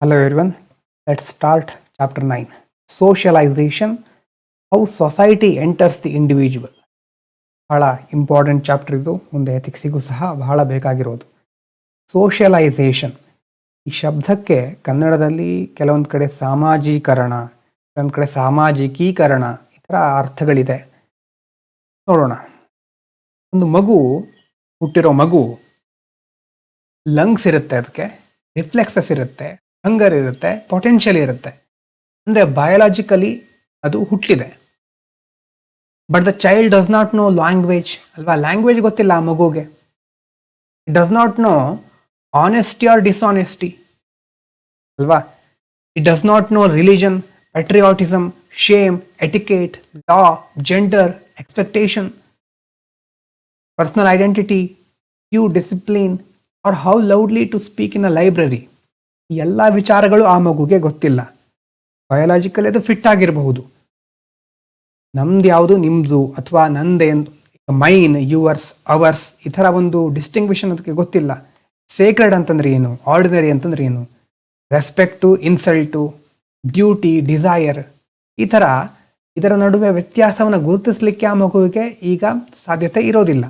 Hello everyone. Let's start chapter 9. Socialization, how society enters the individual. ಬಹಳ important chapter ಇದು. ಮುಂದೆ ಎಥಿಕ್ಸಿಗೂ ಸಹ ಬಹಳ ಬೇಕಾಗಿರೋದು. ಸೋಷಿಯಲೈಸೇಷನ್ ಈ ಶಬ್ದಕ್ಕೆ ಕನ್ನಡದಲ್ಲಿ ಕೆಲವೊಂದು ಕಡೆ ಸಾಮಾಜೀಕರಣ, ಕೆಲವೊಂದು ಕಡೆ ಸಾಮಾಜಿಕೀಕರಣ ಈ ಥರ ಅರ್ಥಗಳಿದೆ. ನೋಡೋಣ. ಒಂದು ಹುಟ್ಟಿರೋ ಮಗು ಲಂಗ್ಸ್ ಇರುತ್ತೆ, ಅದಕ್ಕೆ ರಿಫ್ಲೆಕ್ಸಸ್ ಇರುತ್ತೆ, ಹಂಗರ್ ಇರುತ್ತೆ, ಪೊಟೆನ್ಷಿಯಲ್ ಇರುತ್ತೆ. ಅಂದರೆ ಬಯೋಲಾಜಿಕಲಿ ಅದು ಹುಟ್ಟಿದೆ. But the child does not know language ಅಲ್ವಾ? ಲ್ಯಾಂಗ್ವೇಜ್ ಗೊತ್ತಿಲ್ಲ ಆ ಮಗುಗೆ. It does not know honesty or dishonesty ಅಲ್ವಾ? It does not know religion, patriotism, shame, etiquette, law, gender, expectation, personal identity, queue, discipline or how loudly to speak in a library. ಈ ಎಲ್ಲ ವಿಚಾರಗಳು ಆ ಮಗುಗೆ ಗೊತ್ತಿಲ್ಲ. ಬಯೋಲಾಜಿಕಲಿ ಅದು fit ಆಗಿರಬಹುದು. ನಮ್ದು ಯಾವುದು ನಿಮ್ದು ಅಥವಾ ನಂದೇನು, ಮೈನ್, ಯುವರ್ಸ್, ಅವರ್ಸ್ ಈ ಥರ ಒಂದು ಡಿಸ್ಟಿಂಗ್ವಿಷನ್ ಅದಕ್ಕೆ ಗೊತ್ತಿಲ್ಲ. ಸೇಕ್ರೆಡ್ ಅಂತಂದ್ರೆ ಏನು, ಆರ್ಡಿನರಿ ಅಂತಂದ್ರೆ ಏನು, ರೆಸ್ಪೆಕ್ಟು, ಇನ್ಸಲ್ಟು, ಡ್ಯೂಟಿ, ಡಿಸೈರ್ ಈ ಥರ ಇದರ ನಡುವೆ ವ್ಯತ್ಯಾಸವನ್ನು ಗುರುತಿಸಲಿಕ್ಕೆ ಆ ಮಗುವಿಗೆ ಈಗ ಸಾಧ್ಯತೆ ಇರೋದಿಲ್ಲ.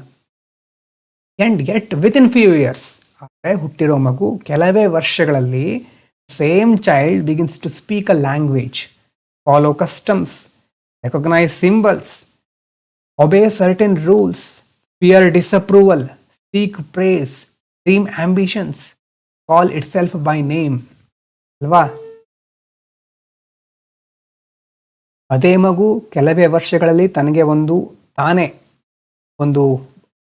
And get within few years, ಆದರೆ ಹುಟ್ಟಿರೋ ಮಗು ಕೆಲವೇ ವರ್ಷಗಳಲ್ಲಿ same child begins to speak a language, follow customs, recognize symbols, obey certain rules, fear disapproval, seek praise, dream ambitions, call itself by name. ಅಲ್ವಾ? ಅದೇ ಮಗು ಕೆಲವೇ ವರ್ಷಗಳಲ್ಲಿ ತನಗೆ ತಾನೇ ಒಂದು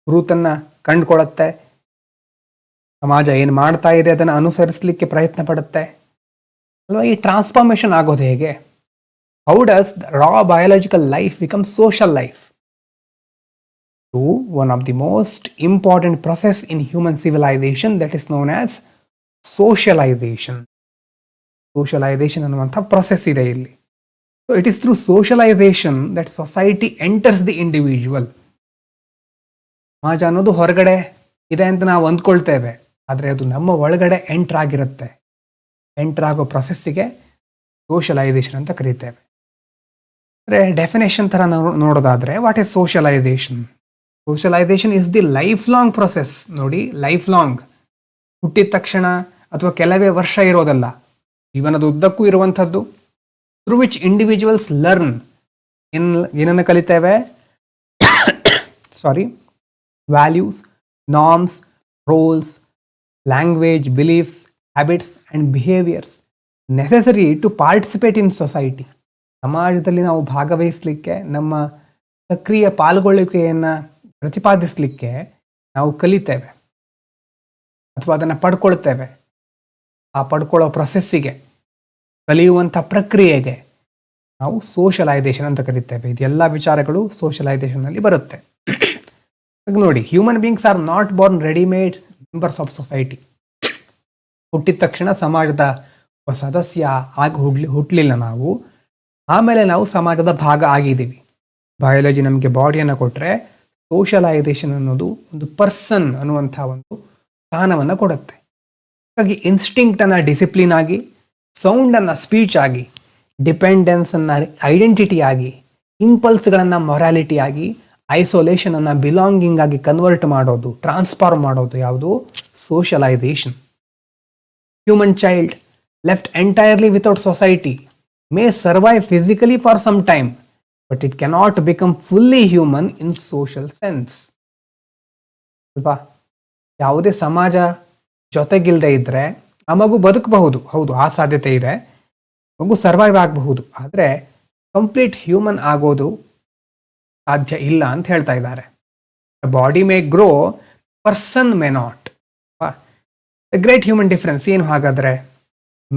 ಗುರುತನ್ನು ಕಂಡುಕೊಳ್ಳುತ್ತೆ. ಸಮಾಜ ಏನು ಮಾಡ್ತಾ ಇದೆ ಅದನ್ನು ಅನುಸರಿಸಲಿಕ್ಕೆ ಪ್ರಯತ್ನ ಪಡುತ್ತೆ ಅಲ್ವಾ? ಈ ಟ್ರಾನ್ಸ್ಫಾರ್ಮೇಷನ್ ಆಗೋದು ಹೇಗೆ? How does the raw biological life become social life? One of the most important process in human civilization that is known as socialization. Socialization ಅನ್ನುವಂಥ process ಇದೆ ಇಲ್ಲಿ. So it is through socialization that society enters the individual. ಸಮಾಜ ಅನ್ನೋದು ಹೊರಗಡೆ ಇದೆ ಅಂತ ನಾವು ಅಂದ್ಕೊಳ್ತೇವೆ, ಆದರೆ ಅದು ನಮ್ಮ ಒಳಗಡೆ ಎಂಟರ್ ಆಗಿರುತ್ತೆ. ಎಂಟರ್ ಆಗೋ ಪ್ರೊಸೆಸ್ಸಿಗೆ ಸೋಷಲೈಸೇಷನ್ ಅಂತ ಕರೀತೇವೆ. ಡೆಫಿನೇಷನ್ ಥರ ನೋಡೋದಾದ್ರೆ, what is socialisation? Socialisation is the life long process. ನೋಡಿ, ಲೈಫ್ ಲಾಂಗ್, ಹುಟ್ಟಿದ ತಕ್ಷಣ ಅಥವಾ ಕೆಲವೇ ವರ್ಷ ಇರೋದಲ್ಲ, ಜೀವನದ ಉದ್ದಕ್ಕೂ ಇರುವಂಥದ್ದು. ಥ್ರೂ ವಿಚ್ ಇಂಡಿವಿಜುವಲ್ಸ್ ಲರ್ನ್, ಏನನ್ನು ಕಲಿತೇವೆ? Values, norms, roles, language, beliefs, habits and behaviours necessary to participate in society. ಸಮಾಜದಲ್ಲಿ ನಾವು ಭಾಗವಹಿಸಲಿಕ್ಕೆ, ನಮ್ಮ ಸಕ್ರಿಯ ಪಾಲ್ಗೊಳ್ಳುವಿಕೆಯನ್ನು ಪ್ರತಿಪಾದಿಸಲಿಕ್ಕೆ ನಾವು ಕಲಿತೇವೆ ಅಥವಾ ಅದನ್ನು ಪಡ್ಕೊಳ್ತೇವೆ. ಆ ಪಡ್ಕೊಳ್ಳೋ ಪ್ರೊಸೆಸ್ಸಿಗೆ, ಕಲಿಯುವಂಥ ಪ್ರಕ್ರಿಯೆಗೆ ನಾವು ಸೋಷಲೈಸೇಷನ್ ಅಂತ ಕರಿತೇವೆ. ಇದೆಲ್ಲ ವಿಚಾರಗಳು ಸೋಷಲೈಸೇಷನ್ನಲ್ಲಿ ಬರುತ್ತೆ. ನೋಡಿ, human beings R not Born readymade members of society. ಹುಟ್ಟಿದ ತಕ್ಷಣ ಸಮಾಜದ ಸದಸ್ಯ ಆಗಿ ಹುಟ್ಟಲಿಲ್ಲ ನಾವು. ಆಮೇಲೆ ನಾವು ಸಮಾಜದ ಭಾಗ ಆಗಿದ್ದೀವಿ. ಬಯಾಲಜಿ ನಮಗೆ ಬಾಡಿಯನ್ನು ಕೊಟ್ಟರೆ, ಸೋಷಲೈಸೇಷನ್ ಅನ್ನೋದು ಒಂದು ಪರ್ಸನ್ ಅನ್ನುವಂಥ ಒಂದು ಸ್ಥಾನವನ್ನು ಕೊಡುತ್ತೆ. ಹಾಗಾಗಿ ಇನ್ಸ್ಟಿಂಕ್ಟನ್ನು ಡಿಸಿಪ್ಲಿನ್ ಆಗಿ, ಸೌಂಡನ್ನು ಸ್ಪೀಚ್ ಆಗಿ, ಡಿಪೆಂಡೆನ್ಸನ್ನು ಐಡೆಂಟಿಟಿ ಆಗಿ, ಇಂಪಲ್ಸ್ಗಳನ್ನು ಮೊರಾಲಿಟಿ ಆಗಿ, ಐಸೋಲೇಷನನ್ನು ಬಿಲಾಂಗಿಂಗ್ ಆಗಿ ಕನ್ವರ್ಟ್ ಮಾಡೋದು, ಟ್ರಾನ್ಸ್ಫಾರ್ಮ್ ಮಾಡೋದು ಯಾವುದು? Socialisation. Human child left entirely without society may survive physically for some time, but it cannot become fully human in social sense. ಅಲ್ವಾ? ಯಾವುದೇ ಸಮಾಜ ಜೊತೆಗಿಲ್ಲದೆ ಇದ್ದರೆ ಆ ಮಗು ಬದುಕಬಹುದು, ಹೌದು, ಆ ಸಾಧ್ಯತೆ ಇದೆ. ಮಗು ಸರ್ವೈವ್ ಆಗಬಹುದು, ಆದರೆ ಕಂಪ್ಲೀಟ್ ಹ್ಯೂಮನ್ ಆಗೋದು ಸಾಧ್ಯ ಇಲ್ಲ ಅಂತ ಹೇಳ್ತಾ ಇದ್ದಾರೆ. Body May grow, person may not. The great human difference ಏನು ಹಾಗಾದರೆ?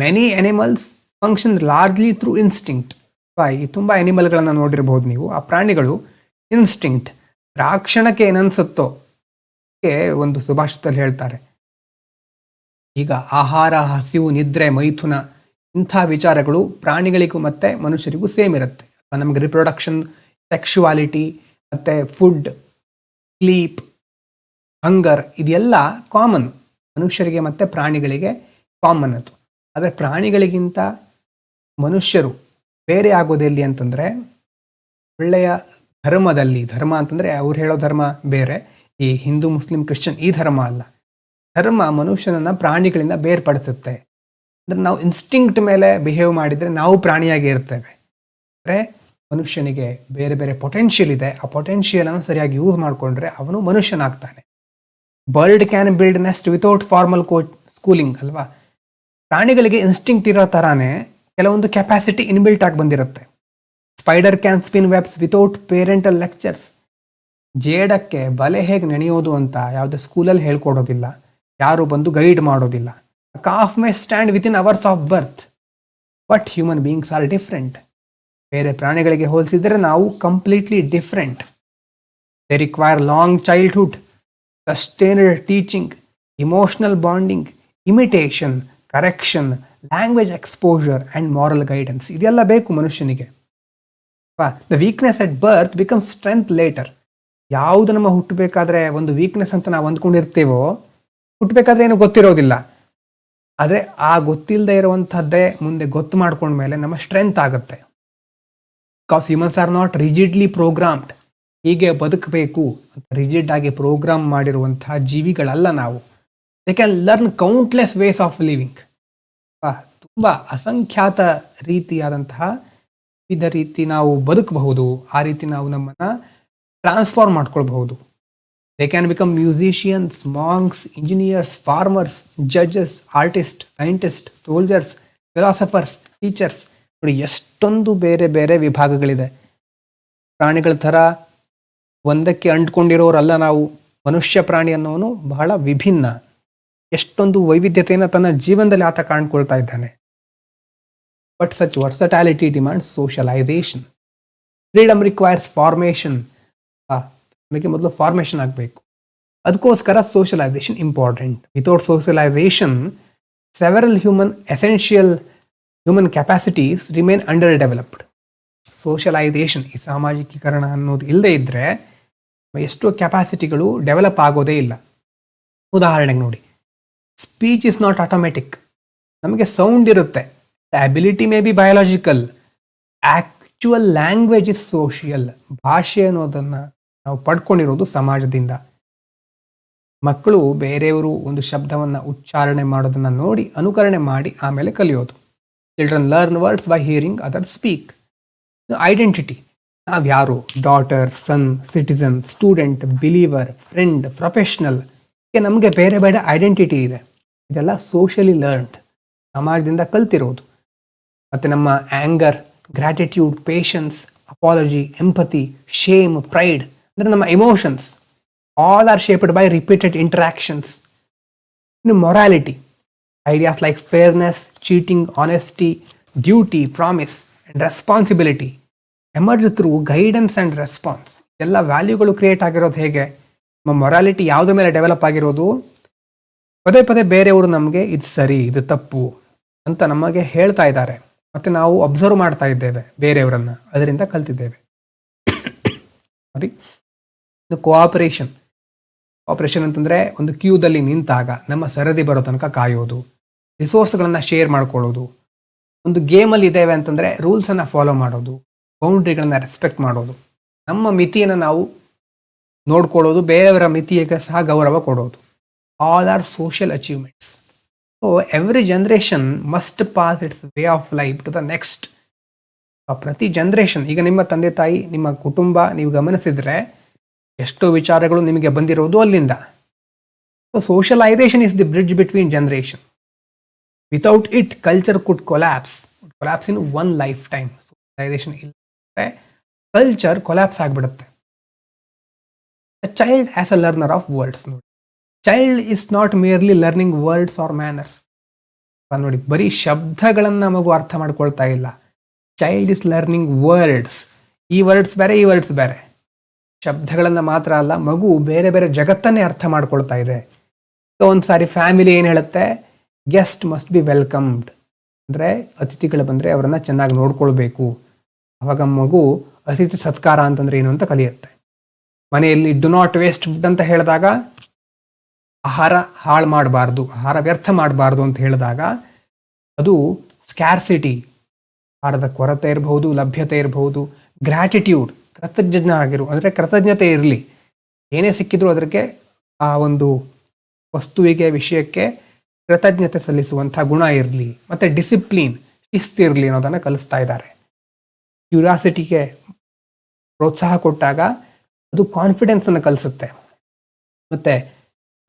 Many animals function largely through instinct. ಈ ತುಂಬ ಅನಿಮಲ್ಗಳನ್ನು ನೋಡಿರ್ಬೋದು ನೀವು. ಆ ಪ್ರಾಣಿಗಳು ಇನ್ಸ್ಟಿಂಕ್ಟ್, ಆ ಕ್ಷಣಕ್ಕೆ ಏನನ್ಸುತ್ತೋ ಒಂದು ಸುಭಾಷಿತದಲ್ಲಿ ಹೇಳ್ತಾರೆ, ಈಗ ಆಹಾರ, ಹಸಿವು, ನಿದ್ರೆ, ಮೈಥುನ ಇಂಥ ವಿಚಾರಗಳು ಪ್ರಾಣಿಗಳಿಗೂ ಮತ್ತು ಮನುಷ್ಯರಿಗೂ ಸೇಮ್ ಇರುತ್ತೆ. ನಮಗೆ ರಿಪ್ರೊಡಕ್ಷನ್, ಸೆಕ್ಷುವಾಲಿಟಿ ಮತ್ತು ಫುಡ್, ಸ್ಲೀಪ್, ಹಂಗರ್ ಇದೆಲ್ಲ ಕಾಮನ್. ಮನುಷ್ಯರಿಗೆ ಮತ್ತು ಪ್ರಾಣಿಗಳಿಗೆ ಕಾಮನ್ ಅದು. ಆದರೆ ಪ್ರಾಣಿಗಳಿಗಿಂತ ಮನುಷ್ಯರು ಬೇರೆ ಆಗೋದೆಲ್ಲಿ ಅಂತಂದರೆ, ಒಳ್ಳೆಯ ಧರ್ಮದಲ್ಲಿ, ಧರ್ಮ ಅಂತಂದರೆ ಅವ್ರು ಹೇಳೋ ಧರ್ಮ ಬೇರೆ, ಈ ಹಿಂದೂ ಮುಸ್ಲಿಂ ಕ್ರಿಶ್ಚಿಯನ್ ಈ ಧರ್ಮ ಅಲ್ಲ. ಧರ್ಮ ಮನುಷ್ಯನನ್ನು ಪ್ರಾಣಿಗಳಿಂದ ಬೇರ್ಪಡಿಸುತ್ತೆ. ಅಂದರೆ ನಾವು ಇನ್ಸ್ಟಿಂಕ್ಟ್ ಮೇಲೆ ಬಿಹೇವ್ ಮಾಡಿದರೆ ನಾವು ಪ್ರಾಣಿಯಾಗಿ ಇರ್ತೇವೆ. ಅಂದರೆ ಮನುಷ್ಯನಿಗೆ ಬೇರೆ ಬೇರೆ ಪೊಟೆನ್ಷಿಯಲ್ ಇದೆ, ಆ ಪೊಟೆನ್ಷಿಯಲನ್ನು ಸರಿಯಾಗಿ ಯೂಸ್ ಮಾಡಿಕೊಂಡ್ರೆ ಅವನು ಮನುಷ್ಯನಾಗ್ತಾನೆ. Bird can build nest without formal schooling ಅಲ್ವಾ. ಪ್ರಾಣಿಗಳಿಗೆ ಇನ್ಸ್ಟಿಂಕ್ಟ್ ಇರೋ ಥರಾನೇ ಕೆಲವೊಂದು ಕೆಪಾಸಿಟಿ ಇನ್ಬಿಲ್ಟ್ ಆಗಿ ಬಂದಿರುತ್ತೆ. Spider can spin webs without parental lectures. ಜೇಡಕ್ಕೆ ಬಲೆ ಹೇಗೆ ನೆನೆಯೋದು ಅಂತ ಯಾವುದೇ ಸ್ಕೂಲಲ್ಲಿ ಹೇಳ್ಕೊಡೋದಿಲ್ಲ, ಯಾರು ಬಂದು ಗೈಡ್ ಮಾಡೋದಿಲ್ಲ. Calf may stand within hours of birth, but human beings are different. ಬೇರೆ ಪ್ರಾಣಿಗಳಿಗೆ ಹೋಲಿಸಿದರೆ ನಾವು completely different. They require long childhood, sustained teaching, emotional bonding, imitation, correction, language exposure and moral guidance. ಇದೆಲ್ಲ ಬೇಕು ಮನುಷ್ಯನಿಗೆ. The weakness at birth becomes strength later. ಯಾವುದು ನಮ್ಮ ಹುಟ್ಟಬೇಕಾದ್ರೆ ಒಂದು ವೀಕ್ನೆಸ್ ಅಂತ ನಾವು ಅಂದ್ಕೊಂಡಿರ್ತೇವೋ, ಹುಟ್ಟಬೇಕಾದ್ರೆ ಏನು ಗೊತ್ತಿರೋದಿಲ್ಲ. ಆದರೆ ಆ ಗೊತ್ತಿಲ್ಲದೆ ಇರುವಂಥದ್ದೇ ಮುಂದೆ ಗೊತ್ತು ಮಾಡ್ಕೊಂಡ್ಮೇಲೆ ನಮ್ಮ ಸ್ಟ್ರೆಂತ್ ಆಗುತ್ತೆ. Because humans are not rigidly programmed. ಹೀಗೆ ಬದುಕಬೇಕು ಅಂತ ರಿಜಿಡ್ ಆಗಿ ಪ್ರೋಗ್ರಾಮ್ ಮಾಡಿರುವಂತಹ ಜೀವಿಗಳಲ್ಲ ನಾವು. They can learn countless ways of living. ತುಂಬ ಅಸಂಖ್ಯಾತ ರೀತಿಯಾದಂತಹ ವಿವಿಧ ರೀತಿ ನಾವು ಬದುಕಬಹುದು. ಆ ರೀತಿ ನಾವು ನಮ್ಮನ್ನು ಟ್ರಾನ್ಸ್ಫಾರ್ಮ್ ಮಾಡ್ಕೊಳ್ಬಹುದು. They can become musicians, monks, engineers, farmers, judges, artist, scientist, soldiers, philosophers, teachers. ನೋಡಿ ಎಷ್ಟೊಂದು ಬೇರೆ ಬೇರೆ ವಿಭಾಗಗಳಿದೆ. ಪ್ರಾಣಿಗಳ ಥರ ಒಂದಕ್ಕೆ ಅಂಟ್ಕೊಂಡಿರೋರಲ್ಲ ನಾವು. ಮನುಷ್ಯ ಪ್ರಾಣಿ ಅನ್ನೋನು ಬಹಳ ವಿಭಿನ್ನ. ಎಷ್ಟೊಂದು ವೈವಿಧ್ಯತೆಯನ್ನು ತನ್ನ ಜೀವನದಲ್ಲಿ ಆತ ಕಾಣ್ಕೊಳ್ತಾ ಇದ್ದಾನೆ. But such versatility demands socialisation. Freedom requires formation. ನಮಗೆ ಮೊದಲು ಫಾರ್ಮೇಷನ್ ಆಗಬೇಕು. ಅದಕ್ಕೋಸ್ಕರ socialisation important. Without socialisation several essential human capacities remain underdeveloped. Socialisation, ಈ ಸಾಮಾಜಿಕೀಕರಣ ಅನ್ನೋದು ಇಲ್ಲದೆ ಇದ್ದರೆ ಎಷ್ಟೋ ಕೆಪಾಸಿಟಿಗಳು ಡೆವಲಪ್ ಆಗೋದೇ ಇಲ್ಲ. ಉದಾಹರಣೆಗೆ ನೋಡಿ, ಸ್ಪೀಚ್ ಇಸ್ ನಾಟ್ ಆಟೋಮೆಟಿಕ್. ನಮಗೆ ಸೌಂಡ್ ಇರುತ್ತೆ, the ability may be biological. Actual language is social. ಭಾಷೆ ಅನ್ನೋದನ್ನು ನಾವು ಪಡ್ಕೊಂಡಿರೋದು ಸಮಾಜದಿಂದ. ಮಕ್ಕಳು ಬೇರೆಯವರು ಒಂದು ಶಬ್ದವನ್ನು ಉಚ್ಚಾರಣೆ ಮಾಡೋದನ್ನು ನೋಡಿ ಅನುಕರಣೆ ಮಾಡಿ ಆಮೇಲೆ ಕಲಿಯೋದು. Children learn words by hearing others speak. Identity, ನಾವು ಯಾರು, daughter, son, citizen, student, believer, friend, professional, ಹೀಗೆ ನಮಗೆ ಬೇರೆ ಬೇರೆ ಐಡೆಂಟಿಟಿ ಇದೆ. ಇದೆಲ್ಲ ಸೋಷಿಯಲಿ ಲರ್ನ್ಡ್, ಸಮಾಜದಿಂದ ಕಲ್ತಿರೋದು. ಮತ್ತು ನಮ್ಮ anger, gratitude, patience, apology, empathy, shame, pride, ಅಂದರೆ ನಮ್ಮ emotions, all are shaped by repeated interactions. ಇನ್ನು morality, ideas like fairness, cheating, honesty, duty, promise and responsibility emerge through guidance and response. ಎಲ್ಲ ವ್ಯಾಲ್ಯೂಗಳು create ಆಗಿರೋದು ಹೇಗೆ? ನಮ್ಮ ಮೊರಾಲಿಟಿ ಯಾವುದ್ರ ಮೇಲೆ ಡೆವಲಪ್ ಆಗಿರೋದು? ಪದೇ ಪದೇ ಬೇರೆಯವರು ನಮಗೆ ಇದು ಸರಿ, ಇದು ತಪ್ಪು ಅಂತ ನಮಗೆ ಹೇಳ್ತಾ ಇದ್ದಾರೆ, ಮತ್ತು ನಾವು ಅಬ್ಸರ್ವ್ ಮಾಡ್ತಾ ಇದ್ದೇವೆ ಬೇರೆಯವರನ್ನು, ಅದರಿಂದ ಕಲ್ತಿದ್ದೇವೆ. ಸಾರಿ. ಇದು ಕೋಆಪರೇಷನ್. ಕೋಆಪರೇಷನ್ ಅಂತಂದರೆ ಒಂದು ಕ್ಯೂದಲ್ಲಿ ನಿಂತಾಗ ನಮ್ಮ ಸರದಿ ಬರೋ ತನಕ ಕಾಯೋದು, ರಿಸೋರ್ಸ್ಗಳನ್ನು ಶೇರ್ ಮಾಡ್ಕೊಳ್ಳೋದು. ಒಂದು ಗೇಮಲ್ಲಿ ಇದ್ದೇವೆ ಅಂತಂದರೆ ರೂಲ್ಸನ್ನು ಫಾಲೋ ಮಾಡೋದು, ಬೌಂಡ್ರಿಗಳನ್ನು ರೆಸ್ಪೆಕ್ಟ್ ಮಾಡೋದು, ನಮ್ಮ ಮಿತಿಯನ್ನು ನಾವು ನೋಡ್ಕೊಳ್ಳೋದು, ಬೇರೆಯವರ ಮಿತಿಗೆ ಸಹ ಗೌರವ ಕೊಡೋದು. All are social achievements. So every generation must pass its way of life to the next. ಪ್ರತಿ ಜನ್ರೇಷನ್, ಈಗ ನಿಮ್ಮ ತಂದೆ ತಾಯಿ, ನಿಮ್ಮ ಕುಟುಂಬ ನೀವು ಗಮನಿಸಿದರೆ ಎಷ್ಟೋ ವಿಚಾರಗಳು ನಿಮಗೆ ಬಂದಿರೋದು ಅಲ್ಲಿಂದ. So socialisation is the bridge between generation. Without it culture could collapse in one lifetime. Socialisation ಇಲ್ಲ, ಕಲ್ಚರ್ ಕೊಲ್ಯಾಪ್ಸ್ ಆಗಿಬಿಡುತ್ತೆ. Child as a learner of words. ನೋಡಿ, child is not merely learning words or manners. ನೋಡಿ, ಬರೀ ಶಬ್ದಗಳನ್ನು ಮಗು ಅರ್ಥ ಮಾಡ್ಕೊಳ್ತಾ ಇಲ್ಲ. Child is learning words. ಈ ವರ್ಡ್ಸ್ ಬೇರೆ, ಈ ವರ್ಡ್ಸ್ ಬೇರೆ. ಶಬ್ದಗಳನ್ನು ಮಾತ್ರ ಅಲ್ಲ, ಮಗು ಬೇರೆ ಬೇರೆ ಜಗತ್ತನ್ನೇ ಅರ್ಥ ಮಾಡ್ಕೊಳ್ತಾ ಇದೆ. ಸೊ ಒಂದು ಸಾರಿ ಫ್ಯಾಮಿಲಿ ಏನು ಹೇಳುತ್ತೆ, ಗೆಸ್ಟ್ ಮಸ್ಟ್ ಬಿ ವೆಲ್ಕಮ್ಡ್, ಅಂದರೆ ಅತಿಥಿಗಳು ಬಂದರೆ ಅವರನ್ನು ಚೆನ್ನಾಗಿ ನೋಡ್ಕೊಳ್ಬೇಕು. ಅವಾಗ ಮಗು ಅತಿಥಿ ಸತ್ಕಾರ ಅಂತಂದರೆ ಏನು ಅಂತ ಕಲಿಯುತ್ತೆ. ಮನೆಯಲ್ಲಿ ಡು ನಾಟ್ ವೇಸ್ಟ್ ಫುಡ್ ಅಂತ ಹೇಳಿದಾಗ, ಆಹಾರ ಹಾಳು ಮಾಡಬಾರ್ದು, ಆಹಾರ ವ್ಯರ್ಥ ಮಾಡಬಾರ್ದು ಅಂತ ಹೇಳಿದಾಗ ಅದು ಸ್ಕ್ಯಾರ್ಸಿಟಿ, ಆಹಾರದ ಕೊರತೆ ಇರಬಹುದು, ಲಭ್ಯತೆ ಇರಬಹುದು, ಗ್ರ್ಯಾಟಿಟ್ಯೂಡ್, ಅಂದರೆ ಕೃತಜ್ಞತೆ ಇರಲಿ, ಏನೇ ಸಿಕ್ಕಿದ್ರು ಅದಕ್ಕೆ ಆ ಒಂದು ವಸ್ತುವಿಗೆ, ವಿಷಯಕ್ಕೆ ಕೃತಜ್ಞತೆ ಸಲ್ಲಿಸುವಂಥ ಗುಣ ಇರಲಿ, ಮತ್ತು ಡಿಸಿಪ್ಲಿನ್, ಶಿಸ್ತಿರಲಿ ಅನ್ನೋದನ್ನು ಕಲಿಸ್ತಾ ಇದ್ದಾರೆ. ಕ್ಯೂರಿಯಾಸಿಟಿಗೆ ಪ್ರೋತ್ಸಾಹ ಕೊಟ್ಟಾಗ ಅದು ಕಾನ್ಫಿಡೆನ್ಸನ್ನು ಕಲಿಸುತ್ತೆ. ಮತ್ತು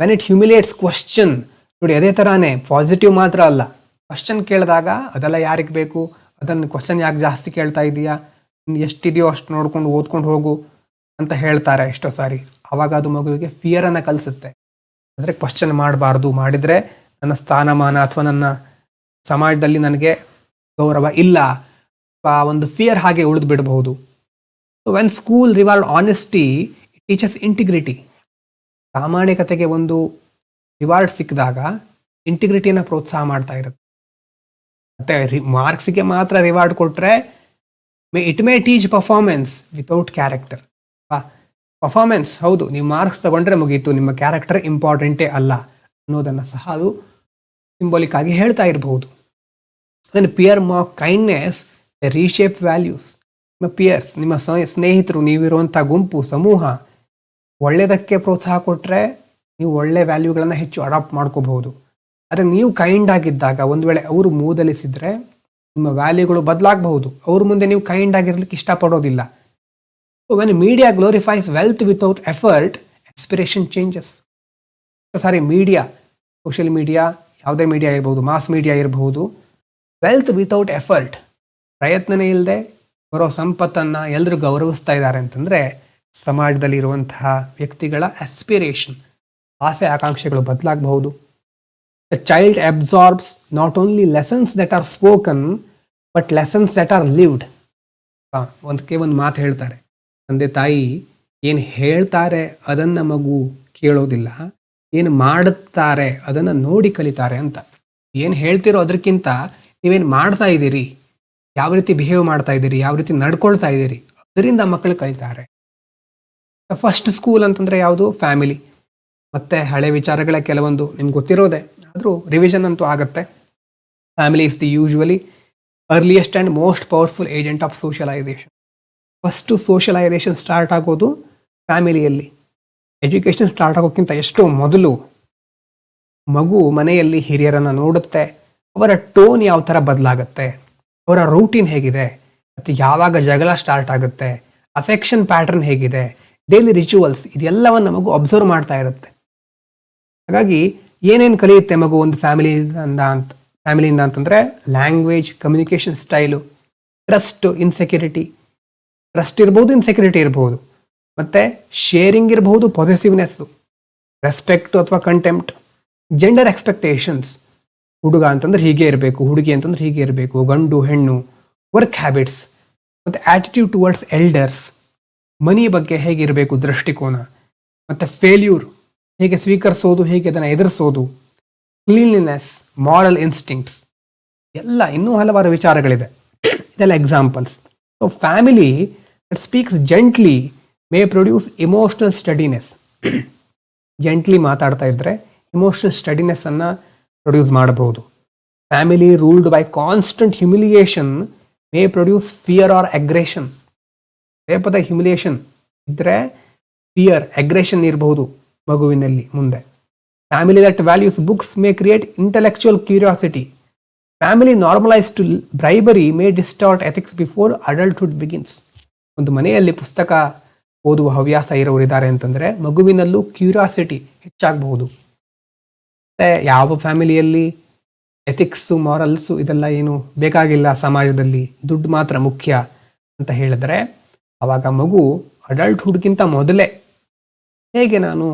ವೆನ್ ಇಟ್ ಹ್ಯುಮಿಲೇಟ್ಸ್ ಕ್ವಶ್ಚನ್, ನೋಡಿ ಅದೇ ಥರನೇ ಪಾಸಿಟಿವ್ ಮಾತ್ರ ಅಲ್ಲ, ಕ್ವಶನ್ ಕೇಳಿದಾಗ ಅದೆಲ್ಲ ಯಾರಿಗೆ ಬೇಕು, ಅದನ್ನು ಕ್ವಶನ್ ಯಾಕೆ ಜಾಸ್ತಿ ಕೇಳ್ತಾ ಇದೆಯಾ, ಎಷ್ಟಿದೆಯೋ ಅಷ್ಟು ನೋಡ್ಕೊಂಡು ಓದ್ಕೊಂಡು ಹೋಗು ಅಂತ ಹೇಳ್ತಾರೆ ಎಷ್ಟೋ ಸಾರಿ. ಆವಾಗ ಅದು ಮಗುವಿಗೆ ಫಿಯರನ್ನು ಕಲಿಸುತ್ತೆ. ಅಂದರೆ ಕ್ವಶನ್ ಮಾಡಬಾರ್ದು, ಮಾಡಿದರೆ ನನ್ನ ಸ್ಥಾನಮಾನ ಅಥವಾ ನನ್ನ ಸಮಾಜದಲ್ಲಿ ನನಗೆ ಗೌರವ ಇಲ್ಲ, ಒಂದು ಫಿಯರ್ ಹಾಗೆ ಉಳಿದು ಬಿಡಬಹುದು. So when school reward honesty, it teaches integrity. ಪ್ರಾಮಾಣಿಕತೆಗೆ ಒಂದು ರಿವಾರ್ಡ್ ಸಿಕ್ಕಿದಾಗ ಇಂಟಿಗ್ರಿಟಿಯನ್ನು ಪ್ರೋತ್ಸಾಹ ಮಾಡ್ತಾ ಇರುತ್ತೆ. ಮತ್ತು ಮಾರ್ಕ್ಸಿಗೆ ಮಾತ್ರ ರಿವಾರ್ಡ್ ಕೊಟ್ಟರೆ it may teach performance without character. Performance ಹೌದು, ನೀವು ಮಾರ್ಕ್ಸ್ ತಗೊಂಡ್ರೆ ಮುಗೀತು, ನಿಮ್ಮ ಕ್ಯಾರೆಕ್ಟರ್ ಇಂಪಾರ್ಟೆಂಟೇ ಅಲ್ಲ ಅನ್ನೋದನ್ನು ಸಹ ಅದು ಸಿಂಬಾಲಿಕ್ ಆಗಿ ಹೇಳ್ತಾ ಇರಬಹುದು. Then peer mark kindness reshape values. ನಿಮ್ಮ ಪಿಯರ್ಸ್, ನಿಮ್ಮ ಸ್ನೇಹಿತರು, ನೀವಿರುವಂಥ ಗುಂಪು, ಸಮೂಹ ಒಳ್ಳೆಯದಕ್ಕೆ ಪ್ರೋತ್ಸಾಹ ಕೊಟ್ಟರೆ ನೀವು ಒಳ್ಳೆ ವ್ಯಾಲ್ಯೂಗಳನ್ನು ಹೆಚ್ಚು ಅಡಾಪ್ಟ್ ಮಾಡ್ಕೋಬಹುದು. ಆದರೆ ನೀವು ಕೈಂಡ್ ಆಗಿದ್ದಾಗ ಒಂದು ವೇಳೆ ಅವರು ಮೂದಲಿಸಿದರೆ ನಿಮ್ಮ ವ್ಯಾಲ್ಯೂಗಳು ಬದಲಾಗಬಹುದು. ಅವ್ರ ಮುಂದೆ ನೀವು ಕೈಂಡ್ ಆಗಿರ್ಲಿಕ್ಕೆ ಇಷ್ಟಪಡೋದಿಲ್ಲ. So when media glorifies wealth without effort, aspiration changes. Sorry, media, social media, ಯಾವುದೇ ಮೀಡಿಯಾ ಇರ್ಬೋದು, ಮಾಸ್ ಮೀಡಿಯಾ ಇರಬಹುದು, ವೆಲ್ತ್ ವಿತೌಟ್ ಎಫರ್ಟ್, ಪ್ರಯತ್ನನೇ ಇಲ್ಲದೆ ಬರೋ ಸಂಪತ್ತನ್ನು ಎಲ್ಲರೂ ಗೌರವಿಸ್ತಾ ಇದ್ದಾರೆ ಅಂತಂದರೆ ಸಮಾಜದಲ್ಲಿ ಇರುವಂತಹ ವ್ಯಕ್ತಿಗಳ ಆಸ್ಪಿರೇಷನ್, ಆಸೆ ಆಕಾಂಕ್ಷೆಗಳು ಬದಲಾಗಬಹುದು. The child absorbs not only lessons that are spoken but lessons that are lived. ಒಂದು ಮಾತು ಹೇಳ್ತಾರೆ, ತಂದೆ ತಾಯಿ ಏನು ಹೇಳ್ತಾರೆ ಅದನ್ನು ಮಗು ಕೇಳೋದಿಲ್ಲ, ಏನು ಮಾಡುತ್ತಾರೆ ಅದನ್ನು ನೋಡಿ ಕಲಿತಾರೆ ಅಂತ. ಏನು ಹೇಳ್ತಿರೋ ಅದಕ್ಕಿಂತ ನೀವೇನು ಮಾಡ್ತಾ ಇದ್ದೀರಿ, ಯಾವ ರೀತಿ ಬಿಹೇವ್ ಮಾಡ್ತಾ ಇದ್ದೀರಿ, ಯಾವ ರೀತಿ ನಡ್ಕೊಳ್ತಾ ಇದ್ದೀರಿ, ಅದರಿಂದ ಮಕ್ಕಳು ಕಲಿತಾರೆ. ಫಸ್ಟ್ ಸ್ಕೂಲ್ ಅಂತಂದರೆ ಯಾವುದು? ಫ್ಯಾಮಿಲಿ. ಮತ್ತು ಹಳೆ ವಿಚಾರಗಳ ಕೆಲವೊಂದು ನಿಮ್ಗೆ ಗೊತ್ತಿರೋದೆ, ಆದರೂ ರಿವಿಷನ್ ಅಂತೂ ಆಗುತ್ತೆ. Family is the usually earliest and most powerful agent of socialisation. First socialisation start ಆಗೋದು ಫ್ಯಾಮಿಲಿಯಲ್ಲಿ. ಎಜುಕೇಷನ್ ಸ್ಟಾರ್ಟ್ ಆಗೋಕ್ಕಿಂತ ಎಷ್ಟೋ ಮೊದಲು ಮಗು ಮನೆಯಲ್ಲಿ ಹಿರಿಯರನ್ನು ನೋಡುತ್ತೆ, ಅವರ ಟೋನ್ ಯಾವ ಥರ ಬದಲಾಗುತ್ತೆ, ಅವರ ರೂಟೀನ್ ಹೇಗಿದೆ, ಮತ್ತು ಯಾವಾಗ ಜಗಳ ಸ್ಟಾರ್ಟ್ ಆಗುತ್ತೆ, ಅಫೆಕ್ಷನ್ ಪ್ಯಾಟರ್ನ್ ಹೇಗಿದೆ, ಡೈಲಿ ರಿಚುವಲ್ಸ್, ಇದೆಲ್ಲವನ್ನು ಮಗು ಅಬ್ಸರ್ವ್ ಮಾಡ್ತಾ ಇರುತ್ತೆ. ಹಾಗಾಗಿ ಏನೇನು ಕಲಿಯುತ್ತೆ ಮಗು ಒಂದು ಫ್ಯಾಮಿಲಿಯಿಂದ ಅಂತಂದರೆ language, communication style, trust, insecurity. Trust ಇರ್ಬೋದು, ಇನ್ಸೆಕ್ಯೂರಿಟಿ ಇರ್ಬೋದು, ಮತ್ತು ಶೇರಿಂಗ್ ಇರ್ಬೋದು, ಪೊಸೆಸಿವ್ನೆಸ್ಸು, ರೆಸ್ಪೆಕ್ಟು ಅಥವಾ ಕಂಟೆಂಪ್ಟ್, ಜೆಂಡರ್ ಎಕ್ಸ್ಪೆಕ್ಟೇಷನ್ಸ್, ಹುಡುಗ ಅಂತಂದ್ರೆ ಹೀಗೆ ಇರಬೇಕು, ಹುಡುಗಿ ಅಂತಂದ್ರೆ ಹೀಗೆ ಇರಬೇಕು, ಗಂಡು ಹೆಣ್ಣು, ವರ್ಕ್ ಹ್ಯಾಬಿಟ್ಸ್, ಮತ್ತು ಆ್ಯಟಿಟ್ಯೂಡ್ ಟುವರ್ಡ್ಸ್ ಎಲ್ಡರ್ಸ್, ಮನಿ ಬಗ್ಗೆ ಹೇಗಿರಬೇಕು ದೃಷ್ಟಿಕೋನ, ಮತ್ತು ಫೇಲ್ಯೂರ್ ಹೇಗೆ ಸ್ವೀಕರಿಸೋದು, ಹೇಗೆ ಅದನ್ನು ಎದುರಿಸೋದು, ಕ್ಲೀನ್ಲಿನೆಸ್, ಮಾರಲ್ ಇನ್ಸ್ಟಿಂಕ್ಟ್ಸ್, ಎಲ್ಲ ಇನ್ನೂ ಹಲವಾರು ವಿಚಾರಗಳಿದೆ. ಇದೆಲ್ಲ examples. So family that speaks gently may produce emotional steadiness. Gently ಮಾತಾಡ್ತಾ ಇದ್ದರೆ ಇಮೋಷನಲ್ ಸ್ಟಡಿನೆಸ್ಸನ್ನು ಪ್ರೊಡ್ಯೂಸ್ ಮಾಡಬಹುದು. Family ruled by constant humiliation may produce fear or aggression. ಅದೇ ಪದ ಹ್ಯುಮಿಲಿಯೇಷನ್ ಇದ್ದರೆ ಫಿಯರ್, ಅಗ್ರೆಷನ್ ಇರಬಹುದು ಮಗುವಿನಲ್ಲಿ ಮುಂದೆ. Family that values books may create intellectual curiosity. Family normalise to bribery may distort ethics before adulthood begins. ಒಂದು ಮನೆಯಲ್ಲಿ ಪುಸ್ತಕ ಓದುವ ಹವ್ಯಾಸ ಇರೋರಿದ್ದಾರೆ ಅಂತಂದರೆ ಮಗುವಿನಲ್ಲೂ ಕ್ಯೂರಿಯಾಸಿಟಿ ಹೆಚ್ಚಾಗಬಹುದು. ಮತ್ತು ಯಾವ ಫ್ಯಾಮಿಲಿಯಲ್ಲಿ ಎಥಿಕ್ಸು, ಮಾರಲ್ಸು ಇದೆಲ್ಲ ಏನು ಬೇಕಾಗಿಲ್ಲ, ಸಮಾಜದಲ್ಲಿ ದುಡ್ಡು ಮಾತ್ರ ಮುಖ್ಯ ಅಂತ ಹೇಳಿದ್ರೆ ಆವಾಗ ಮಗು ಅಡಲ್ಟ್ಹುಡ್ಗಿಂತ ಮೊದಲೇ ಹೇಗೆ ನಾನು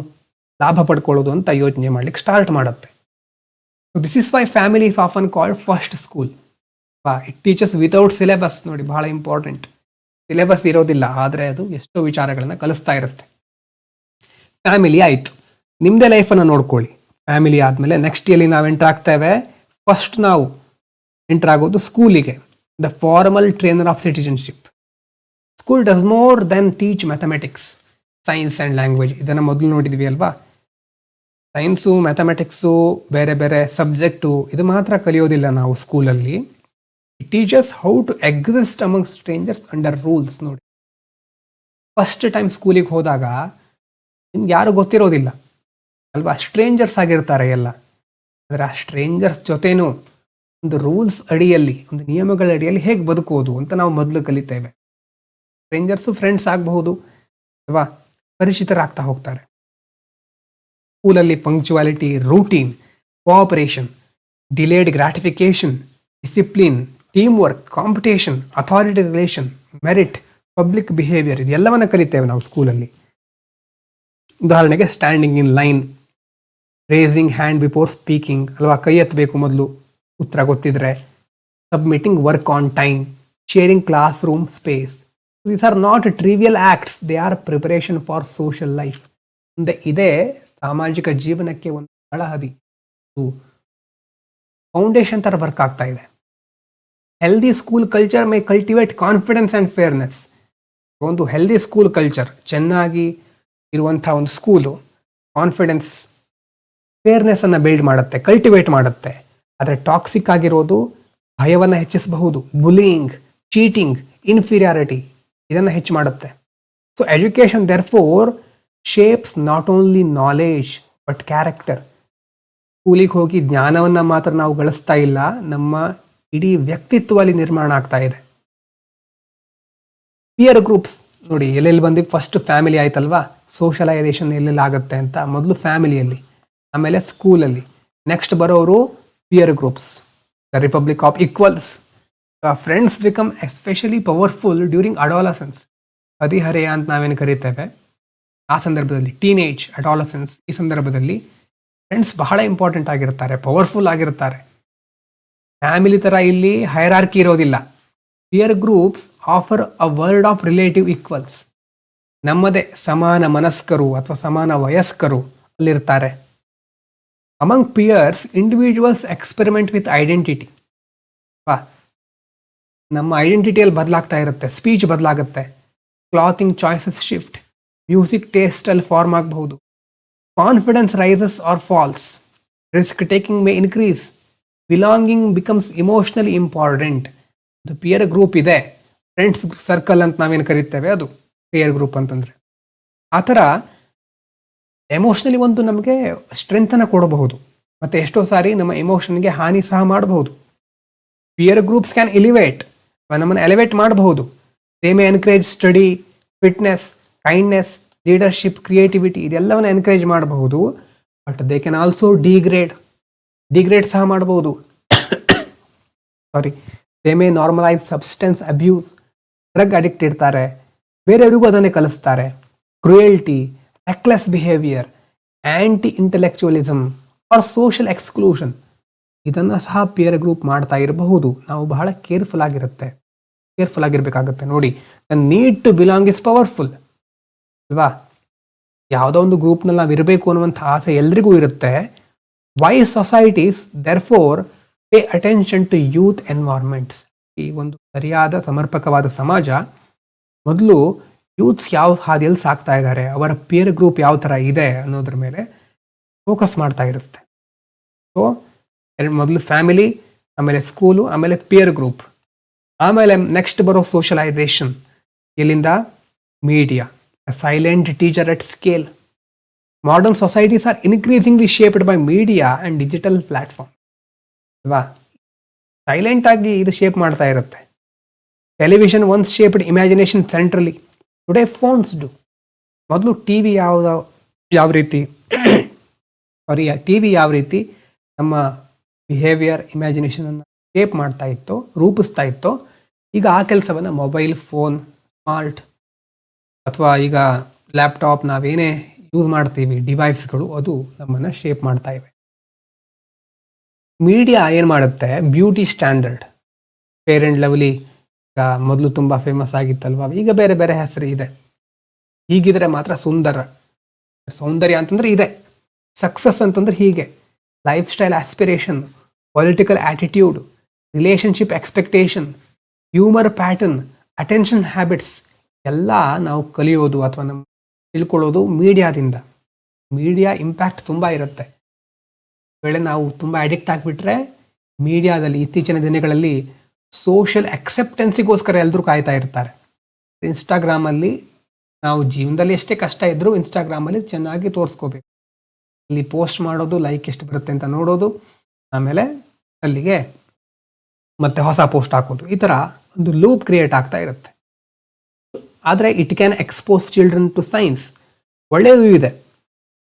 ಲಾಭ ಪಡ್ಕೊಳ್ಳೋದು ಅಂತ ಯೋಚನೆ ಮಾಡಲಿಕ್ಕೆ ಸ್ಟಾರ್ಟ್ ಮಾಡುತ್ತೆ. This is why family is often called first school. It teachers without syllabus. ನೋಡಿ, ಬಹಳ ಇಂಪಾರ್ಟೆಂಟ್. ಸಿಲೆಬಸ್ ಇರೋದಿಲ್ಲ, ಆದರೆ ಅದು ಎಷ್ಟೋ ವಿಚಾರಗಳನ್ನು ಕಲಿಸ್ತಾ ಇರುತ್ತೆ. ಫ್ಯಾಮಿಲಿ ಆಯಿತು, ನಿಮ್ಮದೇ ಲೈಫನ್ನು ನೋಡ್ಕೊಳ್ಳಿ. ಫ್ಯಾಮಿಲಿ ಆದಮೇಲೆ ನೆಕ್ಸ್ಟ್ ಇಯರ್ಲಿ ನಾವು ಎಂಟರ್ ಆಗ್ತೇವೆ. ಫಸ್ಟ್ ನಾವು ಎಂಟರ್ ಆಗೋದು ಸ್ಕೂಲಿಗೆ, the formal trainer of citizenship. School does more than teach mathematics, science and language. ಇದನ್ನು ಮೊದಲು ನೋಡಿದ್ವಿ ಅಲ್ವಾ. ಸೈನ್ಸು ಮ್ಯಾಥಮೆಟಿಕ್ಸು ಬೇರೆ ಬೇರೆ ಸಬ್ಜೆಕ್ಟು ಇದು ಮಾತ್ರ ಕಲಿಯೋದಿಲ್ಲ ನಾವು ಸ್ಕೂಲಲ್ಲಿ. It teaches how to exist among strangers under rules. ನೋಡಿ, ಫಸ್ಟ್ ಟೈಮ್ ಸ್ಕೂಲಿಗೆ ಹೋದಾಗ ನಿಮ್ಗೆ ಯಾರು ಗೊತ್ತಿರೋದಿಲ್ಲ ಅಲ್ವಾ, ಸ್ಟ್ರೇಂಜರ್ಸ್ ಆಗಿರ್ತಾರೆ ಎಲ್ಲ. ಆದರೆ ಆ ಸ್ಟ್ರೇಂಜರ್ಸ್ ಜೊತೆನೂ ಒಂದು ರೂಲ್ಸ್ ಅಡಿಯಲ್ಲಿ, ಒಂದು ನಿಯಮಗಳ ಅಡಿಯಲ್ಲಿ ಹೇಗೆ ಬದುಕೋದು ಅಂತ ನಾವು ಮೊದಲು ಕಲಿತೇವೆ. ಸ್ಟ್ರೇಂಜರ್ಸು ಫ್ರೆಂಡ್ಸ್ ಆಗಬಹುದು ಅಲ್ವಾ, ಪರಿಚಿತರಾಗ್ತಾ ಹೋಗ್ತಾರೆ. ಸ್ಕೂಲಲ್ಲಿ punctuality, routine, cooperation, delayed gratification, discipline, team work, competition, authority relation, merit, public behaviour ಇದೆಲ್ಲವನ್ನ ಕಲಿತೇವೆ ನಾವು ಸ್ಕೂಲಲ್ಲಿ. ಉದಾಹರಣೆಗೆ standing in line, raising hand before speaking ಅಲ್ವಾ, ಕೈ ಎತ್ತಬೇಕು ಮೊದಲು ಉತ್ತರ ಗೊತ್ತಿದ್ರೆ, submitting work on time, sharing classroom space. These are not trivial acts, they are preparation for social life. ಮುಂದೆ ಇದೇ ಸಾಮಾಜಿಕ ಜೀವನಕ್ಕೆ ಒಂದು ತಳಹದಿ, ಫೌಂಡೇಶನ್ ಥರ ವರ್ಕ್ ಆಗ್ತಾ ಇದೆ. Healthy school culture May cultivate confidence and fairness. ಒಂದು ಹೆಲ್ದಿ ಸ್ಕೂಲ್ ಕಲ್ಚರ್, ಚೆನ್ನಾಗಿ ಇರುವಂಥ ಒಂದು ಸ್ಕೂಲು ಕಾನ್ಫಿಡೆನ್ಸ್, ಫೇರ್ನೆಸ್ ಅನ್ನು ಬಿಲ್ಡ್ ಮಾಡುತ್ತೆ, ಕಲ್ಟಿವೇಟ್ ಮಾಡುತ್ತೆ. ಆದರೆ ಟಾಕ್ಸಿಕ್ ಆಗಿರೋದು ಭಯವನ್ನು ಹೆಚ್ಚಿಸಬಹುದು. ಬುಲಿಯಿಂಗ್, ಚೀಟಿಂಗ್, ಇನ್ಫೀರಿಯಾರಿಟಿ ಇದನ್ನು ಹೆಚ್ಚು ಮಾಡುತ್ತೆ. So education therefore shapes not only knowledge but character. ಸ್ಕೂಲಿಗೆ ಹೋಗಿ ಜ್ಞಾನವನ್ನು ಮಾತ್ರ ನಾವು ಗಳಿಸ್ತಾ ಇಲ್ಲ, ನಮ್ಮ ಇಡೀ ವ್ಯಕ್ತಿತ್ವ ಅಲ್ಲಿ ನಿರ್ಮಾಣ ಆಗ್ತಾ ಇದೆ. ಪಿಯರ್ ಗ್ರೂಪ್ಸ್ ನೋಡಿ, ಎಲ್ಲೆಲ್ಲಿ ಬಂದು ಫಸ್ಟ್ ಫ್ಯಾಮಿಲಿ ಆಯ್ತಲ್ವಾ, ಸೋಷಲೈಸೇಷನ್ ಎಲ್ಲೆಲ್ಲಿ ಆಗುತ್ತೆ ಅಂತ. ಮೊದಲು ಫ್ಯಾಮಿಲಿಯಲ್ಲಿ, ಆಮೇಲೆ ಸ್ಕೂಲಲ್ಲಿ, ನೆಕ್ಸ್ಟ್ ಬರೋರು peer groups, the republic of equals. Friends become especially powerful during adolescence. ಹದಿಹರೆಯ ಅಂತ ನಾವೇನು ಕರೀತೇವೆ ಆ ಸಂದರ್ಭದಲ್ಲಿ, ಟೀನೇಜ್, ಅಡಾಲಸೆನ್ಸ್, ಈ ಸಂದರ್ಭದಲ್ಲಿ ಫ್ರೆಂಡ್ಸ್ ಬಹಳ ಇಂಪಾರ್ಟೆಂಟ್ ಆಗಿರ್ತಾರೆ, ಪವರ್ಫುಲ್ ಆಗಿರ್ತಾರೆ. ಫ್ಯಾಮಿಲಿ ಥರ ಇಲ್ಲಿ ಹೈರಾರ್ಕಿ ಇರೋದಿಲ್ಲ. Peer groups offer a world of relative equals. ನಮ್ಮದೇ ಸಮಾನ ಮನಸ್ಕರು ಅಥವಾ ಸಮಾನ ವಯಸ್ಕರು ಅಲ್ಲಿರ್ತಾರೆ. Among peers individuals experiment with identity. ನಮ್ಮ ಐಡೆಂಟಿಟಿಯಲ್ಲಿ ಬದಲಾಗ್ತಾ ಇರುತ್ತೆ, ಸ್ಪೀಚ್ ಬದಲಾಗುತ್ತೆ, ಕ್ಲಾತಿಂಗ್ ಚಾಯ್ಸಸ್ ಶಿಫ್ಟ್, ಮ್ಯೂಸಿಕ್ ಟೇಸ್ಟಲ್ಲಿ ಫಾರ್ಮ್ ಆಗಬಹುದು, confidence rises or falls, risk taking may increase, belonging becomes emotionally important. ಅದು ಪಿಯರ್ ಗ್ರೂಪ್ ಇದೆ, ಫ್ರೆಂಡ್ಸ್ ಸರ್ಕಲ್ ಅಂತ ನಾವೇನು ಕರಿತೇವೆ ಅದು ಪಿಯರ್ ಗ್ರೂಪ್ ಅಂತಂದರೆ. ಆ ಥರ ಎಮೋಷ್ನಲಿ ಒಂದು ನಮಗೆ ಸ್ಟ್ರೆಂತನ್ನು ಕೊಡಬಹುದು, ಮತ್ತು ಎಷ್ಟೋ ಸಾರಿ ನಮ್ಮ ಎಮೋಷನ್ಗೆ ಹಾನಿ ಸಹ ಮಾಡಬಹುದು. ಪಿಯರ್ ಗ್ರೂಪ್ಸ್ ಕ್ಯಾನ್ ಎಲಿವೇಟ್, ನಮ್ಮನ್ನು ಎಲಿವೇಟ್ ಮಾಡಬಹುದು. They may encourage study, fitness, kindness, leadership, creativity ಇದೆಲ್ಲವನ್ನು ಎನ್ಕರೇಜ್ ಮಾಡಬಹುದು. But they can also degrade ಸಹ ಮಾಡಬಹುದು. Sorry, they may normalise substance abuse. Drug addict ಇರ್ತಾರೆ, ಬೇರೆಯವರಿಗೂ ಅದನ್ನೇ ಕಲಿಸ್ತಾರೆ. Cruelty, reckless behaviour, anti intellectualism or social exclusion ಇದನ್ನು ಸಹ ಪಿಯರ್ ಗ್ರೂಪ್ ಮಾಡ್ತಾ ಇರಬಹುದು. ನಾವು ಬಹಳ ಕೇರ್ಫುಲ್ ಆಗಿರಬೇಕಾಗತ್ತೆ. ನೋಡಿ, the need to belong is powerful ಅಲ್ವಾ. ಯಾವುದೋ ಒಂದು ಗ್ರೂಪ್ನಲ್ಲಿ ನಾವು ಇರಬೇಕು ಅನ್ನುವಂಥ ಆಸೆ ಎಲ್ರಿಗೂ ಇರುತ್ತೆ. Wise societies therefore pay attention to youth environments. ಈ ಒಂದು ಸರಿಯಾದ ಸಮರ್ಪಕವಾದ ಸಮಾಜ ಮೊದಲು ಯೂತ್ಸ್ ಯಾವ ಹಾದಿಯಲ್ಲಿ ಸಾಕ್ತಾ ಇದ್ದಾರೆ, ಅವರ ಪಿಯರ್ ಗ್ರೂಪ್ ಯಾವ ಥರ ಇದೆ ಅನ್ನೋದ್ರ ಮೇಲೆ ಫೋಕಸ್ ಮಾಡ್ತಾ ಇರುತ್ತೆ. ಸೊ ಮೊದಲು ಫ್ಯಾಮಿಲಿ, ಆಮೇಲೆ ಸ್ಕೂಲು, ಆಮೇಲೆ ಪಿಯರ್ ಗ್ರೂಪ್, ಆಮೇಲೆ ನೆಕ್ಸ್ಟ್ ಬರೋ ಸೋಷಲೈಸೇಷನ್. ಎಲ್ಲಿಂದ? Media, silent teacher at scale. Modern societies R increasingly shaped by media and digital platform ಅಲ್ವಾ. ಸೈಲೆಂಟ್ ಆಗಿ ಇದು ಶೇಪ್ ಮಾಡ್ತಾ ಇರುತ್ತೆ. Television once shaped imagination centrally, today phones do. ಮೊದಲು ಟಿ ವಿ ಯಾವ ರೀತಿ ನಮ್ಮ ಬಿಹೇವಿಯರ್, ಇಮ್ಯಾಜಿನೇಷನನ್ನು ಶೇಪ್ ಮಾಡ್ತಾ ಇತ್ತೋ, ರೂಪಿಸ್ತಾ ಇತ್ತೋ, ಈಗ ಆ ಕೆಲಸವನ್ನು ಮೊಬೈಲ್ ಫೋನ್, ಸ್ಮಾರ್ಟ್ ಅಥವಾ ಈಗ ಲ್ಯಾಪ್ಟಾಪ್, ನಾವೇನೇ ಯೂಸ್ ಮಾಡ್ತೀವಿ ಡಿವೈಸ್ಗಳು, ಅದು ನಮ್ಮನ್ನು ಶೇಪ್ ಮಾಡ್ತಾ ಇವೆ. ಮೀಡಿಯಾ ಏನು ಮಾಡುತ್ತೆ? Beauty standard, fair and lovely ಈಗ ಮೊದಲು ತುಂಬ ಫೇಮಸ್ ಆಗಿತ್ತಲ್ವ, ಈಗ ಬೇರೆ ಬೇರೆ ಹೆಸರು ಇದೆ. ಹೀಗಿದ್ರೆ ಮಾತ್ರ ಸೌಂದರ್ಯ ಅಂತಂದ್ರೆ ಇದೆ, ಸಕ್ಸಸ್ ಅಂತಂದ್ರೆ ಹೀಗೆ, life style aspiration, political attitude, relationship expectation, humour pattern, attention habits ಎಲ್ಲ ನಾವು ಕಲಿಯೋದು ಅಥವಾ ನಮ್ಮ ತಿಳ್ಕೊಳ್ಳೋದು ಮೀಡಿಯಾದಿಂದ. ಮೀಡಿಯಾ ಇಂಪ್ಯಾಕ್ಟ್ ತುಂಬ ಇರುತ್ತೆ. ವೇಳೆ ನಾವು ತುಂಬ ಅಡಿಕ್ಟ್ ಆಗಿಬಿಟ್ರೆ ಮೀಡಿಯಾದಲ್ಲಿ ಇತ್ತೀಚಿನ ದಿನಗಳಲ್ಲಿ ಸೋಷಿಯಲ್ ಅಕ್ಸೆಪ್ಟೆನ್ಸಿಗೋಸ್ಕರ ಎಲ್ಲರೂ ಕಾಯ್ತಾ ಇರ್ತಾರೆ. ಇನ್ಸ್ಟಾಗ್ರಾಮಲ್ಲಿ ನಾವು ಜೀವನದಲ್ಲಿ ಎಷ್ಟೇ ಕಷ್ಟ ಇದ್ದರೂ ಇನ್ಸ್ಟಾಗ್ರಾಮಲ್ಲಿ ಚೆನ್ನಾಗಿ ತೋರಿಸ್ಕೋಬೇಕು. ಇಲ್ಲಿ ಪೋಸ್ಟ್ ಮಾಡೋದು, ಲೈಕ್ ಎಷ್ಟು ಬರುತ್ತೆ ಅಂತ ನೋಡೋದು, ಆಮೇಲೆ ಅಲ್ಲಿಗೆ ಮತ್ತೆ ಹೊಸ ಪೋಸ್ಟ್ ಹಾಕೋದು, ಈ ಥರ ಒಂದು ಲೂಪ್ ಕ್ರಿಯೇಟ್ ಆಗ್ತಾ ಇರುತ್ತೆ. ಆದರೆ it can expose children to science. ಒಳ್ಳೆಯದು ಇದೆ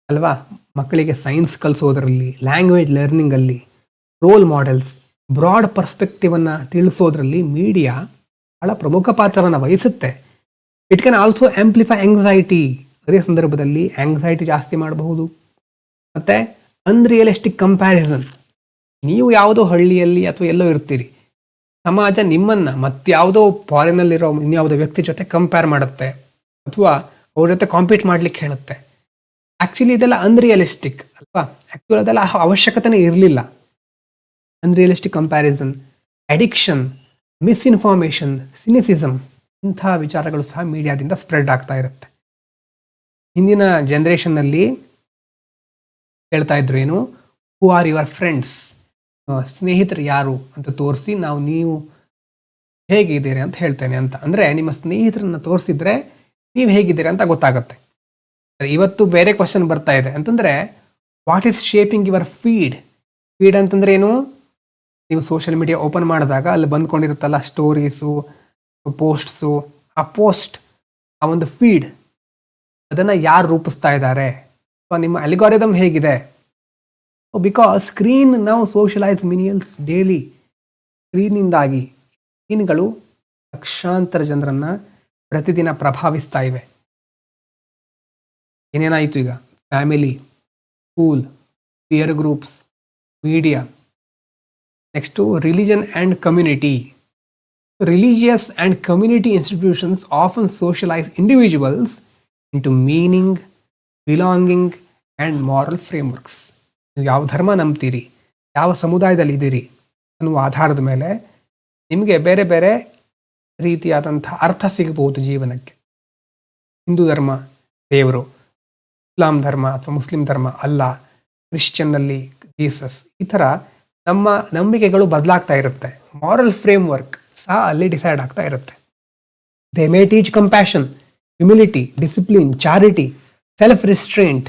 ಅಲ್ವಾ? ಮಕ್ಕಳಿಗೆ ಸೈನ್ಸ್ ಕಲಿಸೋದ್ರಲ್ಲಿ, ಲ್ಯಾಂಗ್ವೇಜ್ ಲರ್ನಿಂಗಲ್ಲಿ, ರೋಲ್ ಮಾಡೆಲ್ಸ್, ಬ್ರಾಡ್ ಪರ್ಸ್ಪೆಕ್ಟಿವನ್ನು ತಿಳಿಸೋದ್ರಲ್ಲಿ ಮೀಡಿಯಾ ಬಹಳ ಪ್ರಮುಖ ಪಾತ್ರವನ್ನು ವಹಿಸುತ್ತೆ. It can also amplify anxiety. ಅದೇ ಸಂದರ್ಭದಲ್ಲಿ ಆಂಗ್ಸೈಟಿ ಜಾಸ್ತಿ ಮಾಡಬಹುದು. ಮತ್ತು ಅನ್ರಿಯಲಿಸ್ಟಿಕ್ ಕಂಪ್ಯಾರಿಸನ್. ನೀವು ಯಾವುದೋ ಹಳ್ಳಿಯಲ್ಲಿ ಅಥವಾ ಎಲ್ಲೋ ಇರ್ತೀರಿ, ಸಮಾಜ ನಿಮ್ಮನ್ನು ಮತ್ತಾವುದೋ ಫಾರಿನಲ್ಲಿರೋ ಇನ್ಯಾವುದೋ ವ್ಯಕ್ತಿ ಜೊತೆ ಕಂಪೇರ್ ಮಾಡುತ್ತೆ ಅಥವಾ ಅವ್ರ ಜೊತೆ ಕಾಂಪೀಟ್ ಮಾಡ್ಲಿಕ್ಕೆ ಹೇಳುತ್ತೆ. ಆ್ಯಕ್ಚುಲಿ ಇದೆಲ್ಲ ಅನ್ರಿಯಲಿಸ್ಟಿಕ್ ಅಲ್ವಾ? ಆ್ಯಕ್ಚುಲಿ ಅದೆಲ್ಲ ಅವಶ್ಯಕತೆನೇ ಇರಲಿಲ್ಲ. ಅನ್ರಿಯಲಿಸ್ಟಿಕ್ ಕಂಪ್ಯಾರಿಸನ್, ಅಡಿಕ್ಷನ್, ಮಿಸ್ಇನ್ಫಾರ್ಮೇಷನ್, ಸಿನಿಸಿಸಮ್, ಇಂಥ ವಿಚಾರಗಳು ಸಹ ಮೀಡಿಯಾದಿಂದ ಸ್ಪ್ರೆಡ್ ಆಗ್ತಾ ಇರುತ್ತೆ. ಹಿಂದಿನ ಜನ್ರೇಷನ್ನಲ್ಲಿ ಹೇಳ್ತಾ ಇದ್ರು ಏನು, ಹೂ ಆರ್ ಯುವರ್ ಫ್ರೆಂಡ್ಸ್, ಸ್ನೇಹಿತರು ಯಾರು ಅಂತ ತೋರಿಸಿ ನೀವು ಹೇಗಿದ್ದೀರಿ ಅಂತ ಹೇಳ್ತೇನೆ ಅಂತ. ಅಂದರೆ ನಿಮ್ಮ ಸ್ನೇಹಿತರನ್ನ ತೋರಿಸಿದ್ರೆ ನೀವು ಹೇಗಿದ್ದೀರಿ ಅಂತ ಗೊತ್ತಾಗುತ್ತೆ. ಇವತ್ತು ಬೇರೆ ಕ್ವಶನ್ ಬರ್ತಾ ಇದೆ ಅಂತಂದರೆ, what is shaping your feed? Feed ಅಂತಂದ್ರೆ ಏನು? ನೀವು ಸೋಷಿಯಲ್ ಮೀಡಿಯಾ ಓಪನ್ ಮಾಡಿದಾಗ ಅಲ್ಲಿ ಬಂದ್ಕೊಂಡಿರುತ್ತಲ್ಲ ಸ್ಟೋರೀಸು, ಪೋಸ್ಟ್ಸು, ಆ ಪೋಸ್ಟ್, ಆ ಒಂದು ಫೀಡ್, ಅದನ್ನು ಯಾರು ರೂಪಿಸ್ತಾ ಇದ್ದಾರೆ, ಅಥವಾ ನಿಮ್ಮ ಅಲ್ಗಾರಿದಮ್ ಹೇಗಿದೆ? ಬಿಕಾಸ್ ಸ್ಕ್ರೀನ್ ನಾವು ಸೋಷಿಯಲೈಸ್ ಮಿಲಿಯನ್ಸ್ ಡೈಲಿ. ಸ್ಕ್ರೀನಿಂದಾಗಿ ಸ್ಕ್ರೀನ್ಗಳು ಲಕ್ಷಾಂತರ ಜನರನ್ನು ಪ್ರತಿದಿನ ಪ್ರಭಾವಿಸ್ತಾ ಇವೆ. ಏನೇನಾಯಿತು ಈಗ? Family, school, peer groups, media. Next religion and community. Religious and community institutions often socialize individuals into meaning, belonging and moral frameworks. ನೀವು ಯಾವ ಧರ್ಮ ನಂಬ್ತೀರಿ, ಯಾವ ಸಮುದಾಯದಲ್ಲಿ ಇದ್ದೀರಿ ಅನ್ನುವ ಆಧಾರದ ಮೇಲೆ ನಿಮಗೆ ಬೇರೆ ಬೇರೆ ರೀತಿಯಾದಂಥ ಅರ್ಥ ಸಿಗಬಹುದು ಜೀವನಕ್ಕೆ. ಹಿಂದೂ ಧರ್ಮ ದೇವರು, ಇಸ್ಲಾಂ ಧರ್ಮ ಅಥವಾ ಮುಸ್ಲಿಂ ಧರ್ಮ ಅಲ್ಲ, ಕ್ರಿಶ್ಚಿಯನ್ನಲ್ಲಿ ಜೀಸಸ್, ಈ ಥರ ನಮ್ಮ ನಂಬಿಕೆಗಳು ಬದಲಾಗ್ತಾ ಇರುತ್ತೆ. ಮಾರಲ್ ಫ್ರೇಮ್ವರ್ಕ್ ಸಹ ಅಲ್ಲಿ ಡಿಸೈಡ್ ಆಗ್ತಾ ಇರುತ್ತೆ. They may teach compassion, humility, discipline, charity, self ರಿಸ್ಟ್ರೇಂಟ್,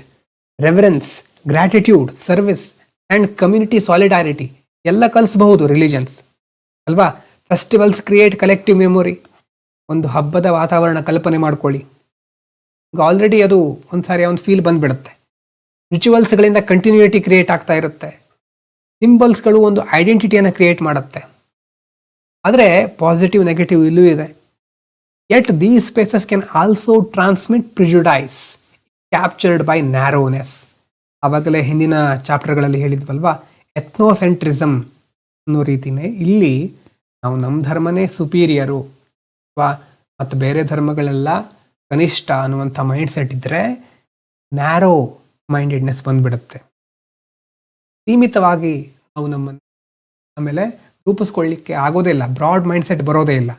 reverence, gratitude, service and community solidarity ಎಲ್ಲ ಕಲಿಸಬಹುದು ರಿಲಿಜನ್ಸ್ ಅಲ್ವಾ? Festivals create collective memory. ಒಂದು ಹಬ್ಬದ ವಾತಾವರಣ ಕಲ್ಪನೆ ಮಾಡ್ಕೊಳ್ಳಿ. ಈಗ ಆಲ್ರೆಡಿ ಅದು ಒಂದು ಸಾರಿ ಒಂದು ಫೀಲ್ ಬಂದ್ಬಿಡುತ್ತೆ. ರಿಚುವಲ್ಸ್ಗಳಿಂದ ಕಂಟಿನ್ಯೂಟಿ ಕ್ರಿಯೇಟ್ ಆಗ್ತಾ ಇರುತ್ತೆ. ಸಿಂಬಲ್ಸ್ಗಳು ಒಂದು ಐಡೆಂಟಿಟಿಯನ್ನು ಕ್ರಿಯೇಟ್ ಮಾಡುತ್ತೆ. ಆದರೆ ಪಾಸಿಟಿವ್ ನೆಗೆಟಿವ್ ಇಲ್ಲೂ ಇದೆ. Yet these spaces can also transmit prejudices captured by narrowness. ಆವಾಗಲೇ ಹಿಂದಿನ ಚಾಪ್ಟರ್ಗಳಲ್ಲಿ ಹೇಳಿದ್ವಲ್ವಾ, ಎಥ್ನೋಸೆಂಟ್ರಿಸಮ್ ಅನ್ನೋ ರೀತಿಯೇ ಇಲ್ಲಿ ನಾವು ನಮ್ಮ ಧರ್ಮನೇ ಸುಪೀರಿಯರು ಅಥವಾ ಮತ್ತು ಬೇರೆ ಧರ್ಮಗಳೆಲ್ಲ ಕನಿಷ್ಠ ಅನ್ನುವಂಥ ಮೈಂಡ್ ಸೆಟ್ ಇದ್ದರೆ ನ್ಯಾರೋ ಮೈಂಡೆಡ್ನೆಸ್ ಬಂದ್ಬಿಡುತ್ತೆ. ಸೀಮಿತವಾಗಿ ನಾವು ನಮ್ಮನ್ನು ಆಮೇಲೆ ರೂಪಿಸ್ಕೊಳ್ಳಿಕ್ಕೆ ಆಗೋದೇ ಇಲ್ಲ, ಬ್ರಾಡ್ ಮೈಂಡ್ ಸೆಟ್ ಬರೋದೇ ಇಲ್ಲ,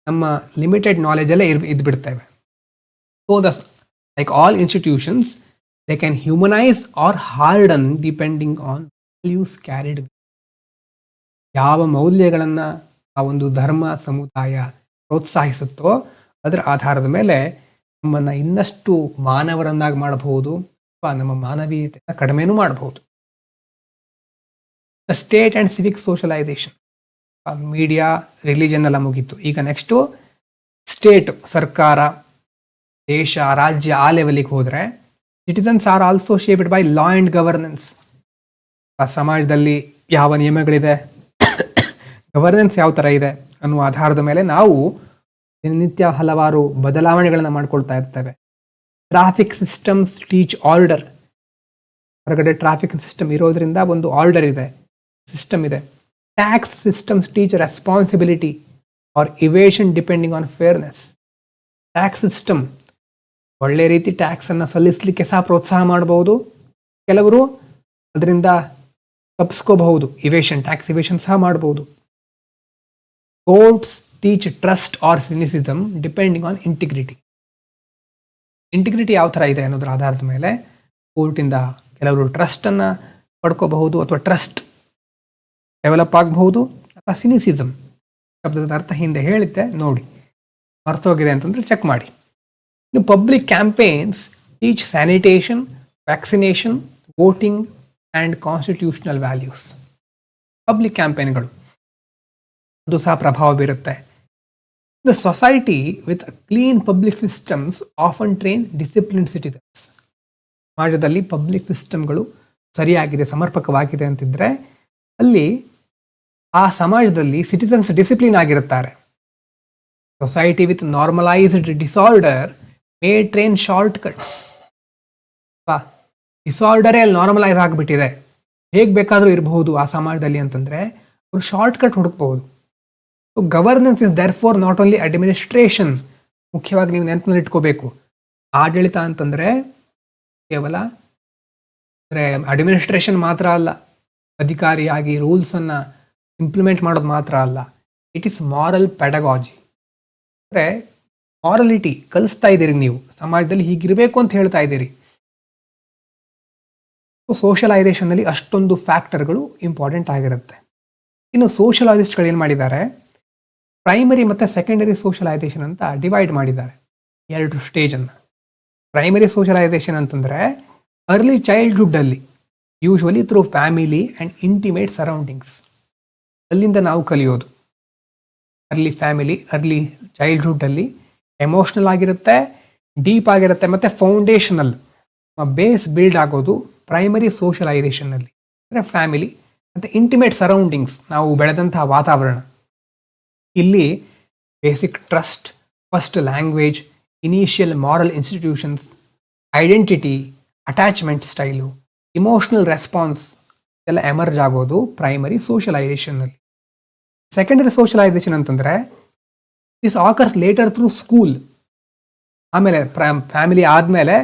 ನಮ್ಮ ಲಿಮಿಟೆಡ್ ನಾಲೆಜಲ್ಲೇ ಇದ್ಬಿಡ್ತೇವೆ. So like all institutions they can humanise or harden depending on values carried. ಯಾವ ಮೌಲ್ಯಗಳನ್ನು ಆ ಒಂದು ಧರ್ಮ ಸಮುದಾಯ ಪ್ರೋತ್ಸಾಹಿಸುತ್ತೋ ಅದರ ಆಧಾರದ ಮೇಲೆ ನಮ್ಮನ್ನು ಇನ್ನಷ್ಟು ಮಾನವರನ್ನಾಗಿ ಮಾಡಬಹುದು ಅಥವಾ ನಮ್ಮ ಮಾನವೀಯತೆಯನ್ನು ಕಡಿಮೆನೂ ಮಾಡಬಹುದು. State and Civic socialisation, media, religion ಎಲ್ಲ ಮುಗೀತು. ಈಗ ನೆಕ್ಸ್ಟು ಸ್ಟೇಟ್, ಸರ್ಕಾರ, ದೇಶ, ರಾಜ್ಯ, ಆ ಲೆವೆಲಿಗೆ ಹೋದರೆ citizens are also shaped by law and governance. ಆ ಸಮಾಜದಲ್ಲಿ ಯಾವ ನಿಯಮಗಳಿದೆ, ಗವರ್ನೆನ್ಸ್ ಯಾವ ಥರ ಇದೆ ಅನ್ನುವ ಆಧಾರದ ಮೇಲೆ ನಾವು ದಿನನಿತ್ಯ ಹಲವಾರು ಬದಲಾವಣೆಗಳನ್ನು ಮಾಡ್ಕೊಳ್ತಾ ಇರ್ತೇವೆ. Traffic systems teach order. ಹೊರಗಡೆ ಟ್ರಾಫಿಕ್ ಸಿಸ್ಟಮ್ ಇರೋದ್ರಿಂದ ಒಂದು ಆರ್ಡರ್ ಇದೆ, ಸಿಸ್ಟಮ್ ಇದೆ. Tax systems teach responsibility or evasion depending on fairness. Tax system ಒಳ್ಳೆ ರೀತಿ ಟ್ಯಾಕ್ಸನ್ನು ಸಲ್ಲಿಸಲಿಕ್ಕೆ ಸಹ ಪ್ರೋತ್ಸಾಹ ಮಾಡಬಹುದು. ಕೆಲವರು ಅದರಿಂದ ತಪ್ಪಿಸ್ಕೋಬಹುದು, ಇವೇಷನ್, ಟ್ಯಾಕ್ಸ್ ಇವೇಷನ್ ಸಹ ಮಾಡಬಹುದು. Courts teach trust or cynicism depending on integrity. Integrity ಯಾವ ಥರ ಇದೆ ಅನ್ನೋದ್ರ ಆಧಾರದ ಮೇಲೆ ಕೋರ್ಟಿಂದ ಕೆಲವರು ಟ್ರಸ್ಟನ್ನು ಪಡ್ಕೋಬಹುದು ಅಥವಾ ಟ್ರಸ್ಟ್ ಡೆವಲಪ್ ಆಗಬಹುದು ಅಥವಾ ಸಿನಿಸಿಸಮ್ ಶಬ್ದದ ಅರ್ಥ ಹಿಂದೆ ಹೇಳಿದ್ದೆ ನೋಡಿ, ಮರ್ತೋಗಿದೆ ಅಂತಂದರೆ ಚೆಕ್ ಮಾಡಿ. ಇನ್ನು public campaigns teach sanitation, vaccination, voting and constitutional values. Public ಕ್ಯಾಂಪೇನ್ಗಳು ಅದು ಸಹ ಪ್ರಭಾವ ಬೀರುತ್ತೆ. ಇನ್ನು society with clean public systems often train discipline citizens. ಸಮಾಜದಲ್ಲಿ ಪಬ್ಲಿಕ್ ಸಿಸ್ಟಮ್ಗಳು ಸರಿಯಾಗಿದೆ, ಸಮರ್ಪಕವಾಗಿದೆ ಅಂತಿದ್ರೆ ಅಲ್ಲಿ ಆ ಸಮಾಜದಲ್ಲಿ ಸಿಟಿಸನ್ಸ್ ಡಿಸಿಪ್ಲಿನ್ ಆಗಿರುತ್ತಾರೆ. Society with normalised disorder may train shortcuts. ಡಿಸಾರ್ಡರೇ ಅಲ್ಲಿ ನಾರ್ಮಲೈಸ್ ಆಗಿಬಿಟ್ಟಿದೆ, ಹೇಗೆ ಬೇಕಾದರೂ ಇರಬಹುದು ಆ ಸಮಾಜದಲ್ಲಿ ಅಂತಂದರೆ ಅವರು ಶಾರ್ಟ್ ಕಟ್ ಹುಡುಕ್ಬಹುದು. So governance is there for not only administration. ಮುಖ್ಯವಾಗಿ ನೀವು ನೆನಪಿನಲ್ಲಿ ಇಟ್ಕೋಬೇಕು, ಆಡಳಿತ ಅಂತಂದರೆ ಕೇವಲ ಅಂದರೆ ಅಡ್ಮಿನಿಸ್ಟ್ರೇಷನ್ ಮಾತ್ರ ಅಲ್ಲ, ಅಧಿಕಾರಿಯಾಗಿ ರೂಲ್ಸನ್ನು ಇಂಪ್ಲಿಮೆಂಟ್ ಮಾಡೋದು ಮಾತ್ರ ಅಲ್ಲ. It is moral pedagogy. ಅಂದರೆ ಮಾರಲಿಟಿ ಕಲಿಸ್ತಾ ಇದ್ದೀರಿ ನೀವು, ಸಮಾಜದಲ್ಲಿ ಹೀಗಿರಬೇಕು ಅಂತ ಹೇಳ್ತಾ ಇದ್ದೀರಿ. ಸೋಷಲೈಸೇಷನ್ನಲ್ಲಿ ಅಷ್ಟೊಂದು ಫ್ಯಾಕ್ಟರ್ಗಳು ಇಂಪಾರ್ಟೆಂಟ್ ಆಗಿರುತ್ತೆ. ಇನ್ನು ಸೋಷಲೈಸಿಸ್ಟ್ಗಳು ಏನು ಮಾಡಿದ್ದಾರೆ, ಪ್ರೈಮರಿ ಮತ್ತು ಸೆಕೆಂಡರಿ ಸೋಷಲೈಸೇಷನ್ ಅಂತ ಡಿವೈಡ್ ಮಾಡಿದ್ದಾರೆ, ಎರಡು ಸ್ಟೇಜನ್ನು. ಪ್ರೈಮರಿ ಸೋಷಲೈಸೇಷನ್ ಅಂತಂದರೆ ಅರ್ಲಿ ಚೈಲ್ಡ್ಹುಡ್ಡಲ್ಲಿ, usually through family and intimate surroundings, ಅಲ್ಲಿಂದ ನಾವು ಕಲಿಯೋದು. ಅರ್ಲಿ ಫ್ಯಾಮಿಲಿ, ಅರ್ಲಿ ಚೈಲ್ಡ್ಹುಡ್ಡಲ್ಲಿ ಎಮೋಷ್ನಲ್ ಆಗಿರುತ್ತೆ, ಡೀಪ್ ಆಗಿರುತ್ತೆ ಮತ್ತು ಫೌಂಡೇಶನಲ್ ಬೇಸ್ ಬಿಲ್ಡ್ ಆಗೋದು ಪ್ರೈಮರಿ ಸೋಷಲೈಸೇಷನ್ನಲ್ಲಿ. ಅಂದರೆ ಫ್ಯಾಮಿಲಿ ಮತ್ತು ಇಂಟಿಮೇಟ್ ಸರೌಂಡಿಂಗ್ಸ್, ನಾವು ಬೆಳೆದಂತಹ ವಾತಾವರಣ. ಇಲ್ಲಿ basic trust, first language, initial moral institutions, identity, attachment style, emotional response ಎಲ್ಲ ಎಮರ್ಜ್ ಆಗೋದು ಪ್ರೈಮರಿ ಸೋಷಲೈಸೇಷನ್ನಲ್ಲಿ. ಸೆಕೆಂಡರಿ ಸೋಷಲೈಸೇಷನ್ ಅಂತಂದರೆ this occurs later through school. ಆಮೇಲೆ ಫ್ಯಾಮಿಲಿ ಆದಮೇಲೆ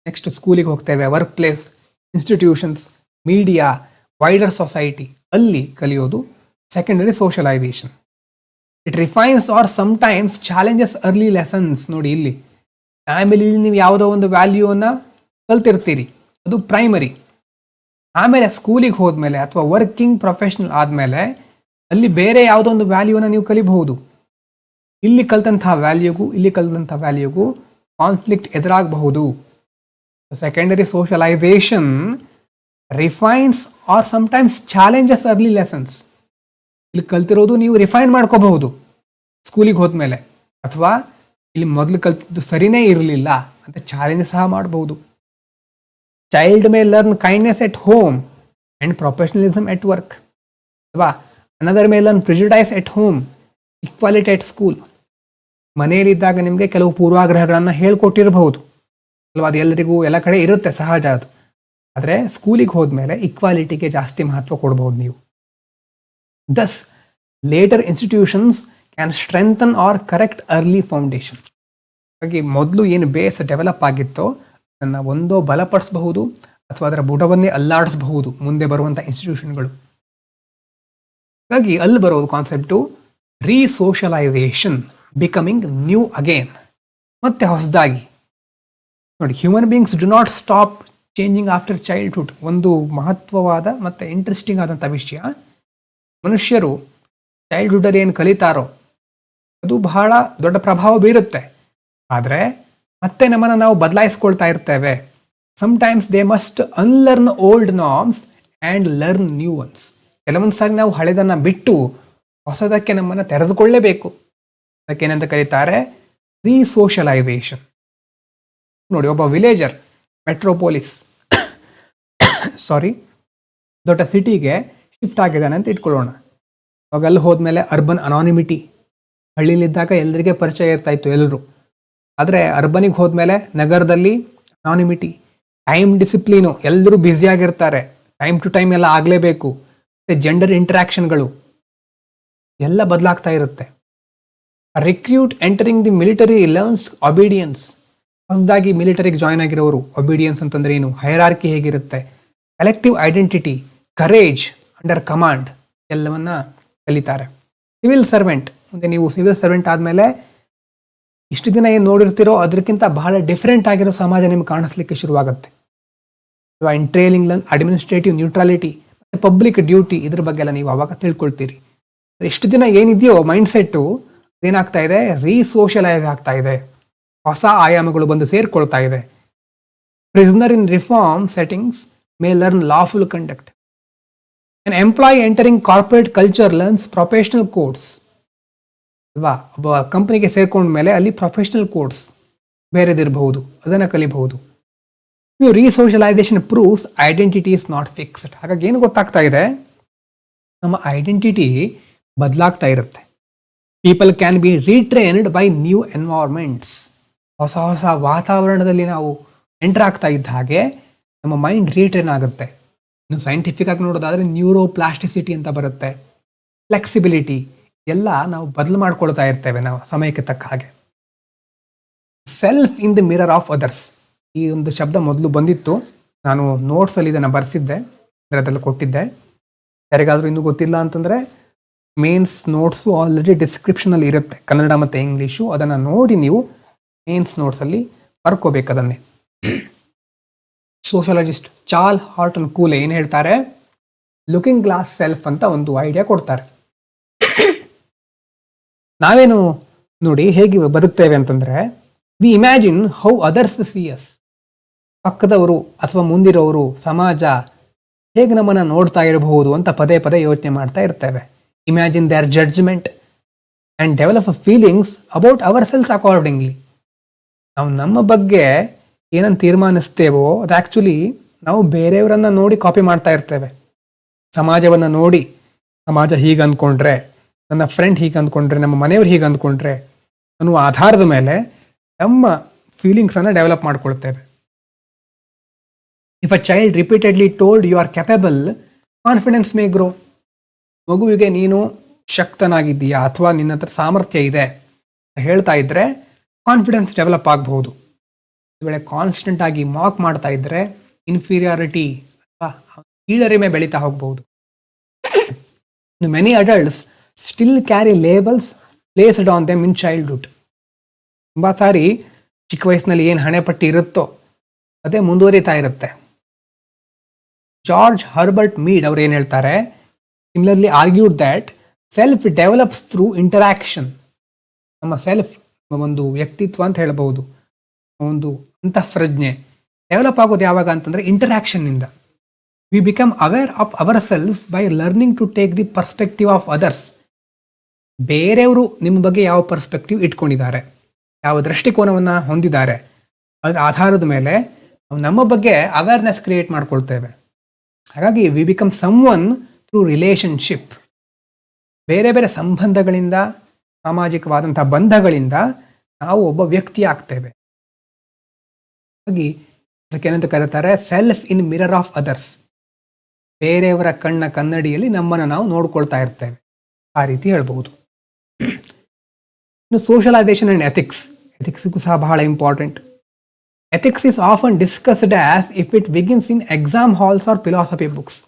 ನೆಕ್ಸ್ಟ್ ಸ್ಕೂಲಿಗೆ ಹೋಗ್ತೇವೆ, workplace, institutions, media, wider society, ಅಲ್ಲಿ ಕಲಿಯೋದು secondary socialisation. It refines or sometimes challenges early lessons. ನೋಡಿ ಇಲ್ಲಿ ಫ್ಯಾಮಿಲಿಲಿ ನೀವು ಯಾವುದೋ ಒಂದು ವ್ಯಾಲ್ಯೂವನ್ನು ಕಲ್ತಿರ್ತೀರಿ, ಅದು ಪ್ರೈಮರಿ. ಆಮೇಲೆ ಸ್ಕೂಲಿಗೆ ಹೋದ್ಮೇಲೆ ಅಥವಾ ವರ್ಕಿಂಗ್ ಪ್ರೊಫೆಷನಲ್ ಆದಮೇಲೆ ಅಲ್ಲಿ ಬೇರೆ ಯಾವುದೋ ಒಂದು ವ್ಯಾಲ್ಯೂವನ್ನು ನೀವು ಕಲಿಬಹುದು. ಇಲ್ಲಿ ಕಲ್ತಂಥ ವ್ಯಾಲ್ಯೂಗೂ ಇಲ್ಲಿ ಕಲ್ತಂಥ ವ್ಯಾಲ್ಯೂಗೂ ಕಾನ್ಫ್ಲಿಕ್ಟ್ ಎದುರಾಗಬಹುದು. Secondary socialisation refines or sometimes challenges early lessons. ಇಲ್ಲಿ ಕಲ್ತಿರೋದು ನೀವು ರಿಫೈನ್ ಮಾಡ್ಕೋಬಹುದು ಸ್ಕೂಲಿಗೆ ಹೋದ್ಮೇಲೆ, ಅಥವಾ ಇಲ್ಲಿ ಮೊದಲು ಕಲ್ತಿದ್ದು ಸರಿನೇ ಇರಲಿಲ್ಲ ಅಂತ ಚಾಲೆಂಜ್ ಸಹ ಮಾಡಬಹುದು. Child may learn kindness at home and professionalism at work, ಅಲ್ವಾ? Another may learn prejudice at home, equality at school. ಮನೆಯಲ್ಲಿದ್ದಾಗ ನಿಮಗೆ ಕೆಲವು ಪೂರ್ವಾಗ್ರಹಗಳನ್ನು ಹೇಳ್ಕೊಟ್ಟಿರಬಹುದು ಅಲ್ವಾ, ಅದು ಎಲ್ಲರಿಗೂ ಎಲ್ಲ ಕಡೆ ಇರುತ್ತೆ, ಸಹಜ ಅದು. ಆದರೆ ಸ್ಕೂಲಿಗೆ ಹೋದ್ಮೇಲೆ ಇಕ್ವಾಲಿಟಿಗೆ ಜಾಸ್ತಿ ಮಹತ್ವ ಕೊಡ್ಬೋದು ನೀವು. Thus later institutions can strengthen or correct early foundation. ಹಾಗಾಗಿ ಮೊದಲು ಏನು ಬೇಸ್ ಡೆವಲಪ್ ಆಗಿತ್ತೋ ಅದನ್ನು ಒಂದೋ ಬಲಪಡಿಸಬಹುದು ಅಥವಾ ಅದರ ಬುಡವನ್ನೇ ಅಲ್ಲಾಡಿಸಬಹುದು ಮುಂದೆ ಬರುವಂಥ ಇನ್ಸ್ಟಿಟ್ಯೂಷನ್ಗಳು. ಹಾಗಾಗಿ ಅಲ್ಲಿ ಬರೋದು ಕಾನ್ಸೆಪ್ಟು ರೀಸೋಷಲೈಸೇಷನ್, ಬಿಕಮಿಂಗ್ ನ್ಯೂ ಅಗೇನ್, ಮತ್ತೆ ಹೊಸದಾಗಿ. ನೋಡಿ, human beings do not stop changing after childhood. ಒಂದು ಮಹತ್ವವಾದ ಮತ್ತು ಇಂಟ್ರೆಸ್ಟಿಂಗ್ ಆದಂಥ ವಿಷಯ, ಮನುಷ್ಯರು ಚೈಲ್ಡ್ಹುಡ್ಡಲ್ಲಿ ಏನು ಕಲಿತಾರೋ ಅದು ಬಹಳ ದೊಡ್ಡ ಪ್ರಭಾವ ಬೀರುತ್ತೆ. ಆದರೆ ಮತ್ತೆ ನಮ್ಮನ್ನು ನಾವು ಬದಲಾಯಿಸ್ಕೊಳ್ತಾ ಇರ್ತೇವೆ. Sometimes they must unlearn old norms and learn new ones. ಕೆಲವೊಂದು ಸಾರಿ ನಾವು ಹಳೆದನ್ನು ಬಿಟ್ಟು ಹೊಸದಕ್ಕೆ ನಮ್ಮನ್ನು ತೆರೆದುಕೊಳ್ಳೇಬೇಕು. ಅದಕ್ಕೇನಂತ ಕರೀತಾರೆ ರೀಸೋಷಲೈಸೇಷನ್. ನೋಡಿ, ಒಬ್ಬ ವಿಲೇಜರ್ ಮೆಟ್ರೋಪೋಲಿಸ್ ದೊಡ್ಡ ಸಿಟಿಗೆ ಶಿಫ್ಟ್ ಆಗಿದ್ದಾನೆ ಅಂತ ಇಟ್ಕೊಳ್ಳೋಣ. ಅವಾಗ ಅಲ್ಲಿ ಹೋದ್ಮೇಲೆ ಅರ್ಬನ್ ಅನಾನಿಮಿಟಿ, ಹಳ್ಳಿಲಿದ್ದಾಗ ಎಲ್ಲರಿಗೆ ಪರಿಚಯ ಇರ್ತಾ ಇತ್ತು ಎಲ್ಲರೂ. ಆದರೆ ಅರ್ಬನಿಗೆ ಹೋದ್ಮೇಲೆ ನಗರದಲ್ಲಿ ಅನಾನಿಮಿಟಿ, ಟೈಮ್ ಡಿಸಿಪ್ಲೀನು, ಎಲ್ಲರೂ ಬ್ಯುಸಿಯಾಗಿರ್ತಾರೆ, ಟೈಮ್ ಟು ಟೈಮ್ ಎಲ್ಲ ಆಗಲೇಬೇಕು. ಮತ್ತು ಜೆಂಡರ್ ಇಂಟ್ರ್ಯಾಕ್ಷನ್ಗಳು ಎಲ್ಲ ಬದಲಾಗ್ತಾ ಇರುತ್ತೆ. Recruit entering the military learns obedience. ಹೊಸದಾಗಿ ಮಿಲಿಟರಿಗೆ ಜಾಯ್ನ್ ಆಗಿರೋರು ಒಬಿಡಿಯನ್ಸ್ ಅಂತಂದ್ರೆ ಏನು, ಹೈರಾರ್ಕಿ ಹೇಗಿರುತ್ತೆ, collective identity, courage under command ಎಲ್ಲವನ್ನ ಕಲಿತಾರೆ. ಸಿವಿಲ್ ಸರ್ವೆಂಟ್, ಮುಂದೆ ನೀವು ಸಿವಿಲ್ ಸರ್ವೆಂಟ್ ಆದಮೇಲೆ ಇಷ್ಟು ದಿನ ಏನು ನೋಡಿರ್ತೀರೋ ಅದಕ್ಕಿಂತ ಬಹಳ ಡಿಫ್ರೆಂಟ್ ಆಗಿರೋ ಸಮಾಜ ನಿಮ್ಗೆ ಕಾಣಿಸ್ಲಿಕ್ಕೆ ಶುರುವಾಗುತ್ತೆ. ಅಥವಾ ಇಂಟ್ರೇಲಿಂಗ್ ಅಡ್ಮಿನಿಸ್ಟ್ರೇಟಿವ್ ನ್ಯೂಟ್ರಾಲಿಟಿ ಮತ್ತು ಪಬ್ಲಿಕ್ ಡ್ಯೂಟಿ ಇದ್ರ ಬಗ್ಗೆ ಎಲ್ಲ ನೀವು ಅವಾಗ ತಿಳ್ಕೊಳ್ತೀರಿ. ಎಷ್ಟು ದಿನ ಏನಿದೆಯೋ ಮೈಂಡ್ಸೆಟ್ಟು ಏನಾಗ್ತಾ ಇದೆ, ರೀಸೋಷಲೈಸ್ ಆಗ್ತಾ ಇದೆ, ಹೊಸ ಆಯಾಮಗಳು ಬಂದು ಸೇರ್ಕೊಳ್ತಾ ಇದೆ. Prisoner in reform settings may learn lawful conduct. An employee entering corporate culture learns professional codes ಅಲ್ವಾ. ಒಬ್ಬ ಕಂಪನಿಗೆ ಸೇರ್ಕೊಂಡ ಮೇಲೆ ಅಲ್ಲಿ ಪ್ರೊಫೆಷನಲ್ ಕೋಡ್ಸ್ ಬೇರೆದಿರಬಹುದು, ಅದನ್ನು ಕಲಿಬಹುದು. ನೀವು resocialisation proves identity is not fixed. ಹಾಗಾಗಿ ಏನು ಗೊತ್ತಾಗ್ತಾ ಇದೆ, ನಮ್ಮ ಐಡೆಂಟಿಟಿ ಬದಲಾಗ್ತಾ ಇರುತ್ತೆ. People can be retrained by new environments. ಹೊಸ ಹೊಸ ವಾತಾವರಣದಲ್ಲಿ ನಾವು ಎಂಟರ್ ಆಗ್ತಾ ಇದ್ದ ಹಾಗೆ ನಮ್ಮ ಮೈಂಡ್ ರೀಟ್ರೈನ್ ಆಗುತ್ತೆ. ಇನ್ನು ಸೈಂಟಿಫಿಕ್ ಆಗಿ ನೋಡೋದಾದ್ರೆ ನ್ಯೂರೋ ಪ್ಲಾಸ್ಟಿಸಿಟಿ ಅಂತ ಬರುತ್ತೆ, ಫ್ಲೆಕ್ಸಿಬಿಲಿಟಿ ಎಲ್ಲ ನಾವು ಬದಲು ಮಾಡ್ಕೊಳ್ತಾ ಇರ್ತೇವೆ ನಾವು ಸಮಯಕ್ಕೆ ತಕ್ಕ ಹಾಗೆ. Self in the mirror of others, ಈ ಒಂದು ಶಬ್ದ ಮೊದಲು ಬಂದಿತ್ತು, ನಾನು ನೋಟ್ಸಲ್ಲಿ ಇದನ್ನು ಬರೆಸಿದ್ದೆ, ಅದರಲ್ಲಿ ಕೊಟ್ಟಿದ್ದೆ. ಯಾರಿಗಾದರೂ ಇನ್ನೂ ಗೊತ್ತಿಲ್ಲ ಅಂತಂದರೆ ಮೇನ್ಸ್ ನೋಟ್ಸು ಆಲ್ರೆಡಿ ಡಿಸ್ಕ್ರಿಪ್ಷನಲ್ಲಿ ಇರುತ್ತೆ, ಕನ್ನಡ ಮತ್ತು ಇಂಗ್ಲೀಷು. ಅದನ್ನು ನೋಡಿ ನೀವು ಮೇನ್ಸ್ ನೋಟ್ಸಲ್ಲಿ ಬರ್ಕೋಬೇಕು ಅದನ್ನೇ. ಸೋಷಿಯಾಲಜಿಸ್ಟ್ ಚಾರ್ಲ್ ಹಾರ್ಟನ್ ಕೂಲೆ ಏನು ಹೇಳ್ತಾರೆ, ಲುಕಿಂಗ್ ಗ್ಲಾಸ್ ಸೆಲ್ಫ್ ಅಂತ ಒಂದು ಐಡಿಯಾ ಕೊಡ್ತಾರೆ. ನಾವೇನು ನೋಡಿ ಹೇಗೆ ಬದುಕ್ತೇವೆ ಅಂತಂದರೆ, we imagine how others see us. ಪಕ್ಕದವರು ಅಥವಾ ಮುಂದಿರೋರು, ಸಮಾಜ ಹೇಗೆ ನಮ್ಮನ್ನು ನೋಡ್ತಾ ಇರಬಹುದು ಅಂತ ಪದೇ ಪದೇ ಯೋಚನೆ ಮಾಡ್ತಾ ಇರ್ತೇವೆ. Imagine their judgement and develop feelings about ourselves accordingly. ನಾವು ನಮ್ಮ ಬಗ್ಗೆ ಏನನ್ನು ತೀರ್ಮಾನಿಸ್ತೇವೋ ಅದು ಆ್ಯಕ್ಚುಲಿ ನಾವು ಬೇರೆಯವರನ್ನು ನೋಡಿ ಕಾಪಿ ಮಾಡ್ತಾ ಇರ್ತೇವೆ. ಸಮಾಜವನ್ನು ನೋಡಿ, ಸಮಾಜ ಹೀಗೆ ಅಂದ್ಕೊಂಡ್ರೆ, ನನ್ನ ಫ್ರೆಂಡ್ ಹೀಗೆ ಅಂದ್ಕೊಂಡ್ರೆ, ನಮ್ಮ ಮನೆಯವ್ರು ಹೀಗೆ ಅಂದ್ಕೊಂಡ್ರೆ ಅನ್ನುವ ಆಧಾರದ ಮೇಲೆ ನಮ್ಮ ಫೀಲಿಂಗ್ಸನ್ನು ಡೆವಲಪ್ ಮಾಡ್ಕೊಳ್ತೇವೆ. If a child repeatedly told you are capable, confidence may grow. ಮಗುವಿಗೆ ನೀನು ಶಕ್ತನಾಗಿದ್ದೀಯಾ ಅಥವಾ ನಿನ್ನ ಹತ್ರ ಸಾಮರ್ಥ್ಯ ಇದೆ ಹೇಳ್ತಾ ಇದ್ದರೆ ಕಾನ್ಫಿಡೆನ್ಸ್ ಡೆವಲಪ್ ಆಗಬಹುದು. ವೇಳೆ ಕಾನ್ಸ್ಟೆಂಟ್ ಆಗಿ ಮಾಕ್ ಮಾಡ್ತಾ ಇದ್ದರೆ ಇನ್ಫೀರಿಯಾರಿಟಿ ಅಥವಾ ಕೀಳರಿಮೆ ಬೆಳೀತಾ ಹೋಗ್ಬಹುದು. Many adults still carry labels placed on them in childhood. ತುಂಬ ಸಾರಿ ಚಿಕ್ಕ ವಯಸ್ಸಿನಲ್ಲಿ ಏನು ಹಣೆಪಟ್ಟಿ ಇರುತ್ತೋ ಅದೇ ಮುಂದುವರಿತಾ ಇರುತ್ತೆ. ಜಾರ್ಜ್ ಹರ್ಬರ್ಟ್ ಮೀಡ್ ಅವರು ಏನು ಹೇಳ್ತಾರೆ, similarly argued that self develops through interaction. ನಮ್ಮ ಸೆಲ್ಫ್, ಒಂದು ವ್ಯಕ್ತಿತ್ವ ಅಂತ ಹೇಳ್ಬೋದು, ಒಂದು ಅಂತಃಪ್ರಜ್ಞೆ ಡೆವಲಪ್ ಆಗೋದು ಯಾವಾಗ ಅಂತಂದರೆ ಇಂಟರಾಕ್ಷನ್ನಿಂದ. We become aware of our selves by learning to take the perspective of others. ಬೇರೆಯವರು ನಿಮ್ಮ ಬಗ್ಗೆ ಯಾವ ಪರ್ಸ್ಪೆಕ್ಟಿವ್ ಇಟ್ಕೊಂಡಿದ್ದಾರೆ, ಯಾವ ದೃಷ್ಟಿಕೋನವನ್ನು ಹೊಂದಿದ್ದಾರೆ, ಅದರ ಆಧಾರದ ಮೇಲೆ ನಮ್ಮ ಬಗ್ಗೆ ಅವೇರ್ನೆಸ್ ಕ್ರಿಯೇಟ್ ಮಾಡ್ಕೊಳ್ತೇವೆ. ಹಾಗಾಗಿ we become someone through relationship. ಬೇರೆ ಬೇರೆ ಸಂಬಂಧಗಳಿಂದ, ಸಾಮಾಜಿಕವಾದಂಥ ಬಂಧಗಳಿಂದ ನಾವು ಒಬ್ಬ ವ್ಯಕ್ತಿ ಆಗ್ತೇವೆ. ಹಾಗಾಗಿ ಅದಕ್ಕೇನಂತ ಕರೀತಾರೆ, self in mirror of others. ಬೇರೆಯವರ ಕಣ್ಣ ಕನ್ನಡಿಯಲ್ಲಿ ನಮ್ಮನ್ನು ನಾವು ನೋಡ್ಕೊಳ್ತಾ ಇರ್ತೇವೆ, ಆ ರೀತಿ ಹೇಳ್ಬೋದು. ಇನ್ನು ಸೋಷಲೈಸೇಷನ್ ಆ್ಯಂಡ್ ಎಥಿಕ್ಸ್. ಎಥಿಕ್ಸ್ಗೂ ಸಹ ಬಹಳ important. Ethics is often discussed as if it begins in exam halls or philosophy books.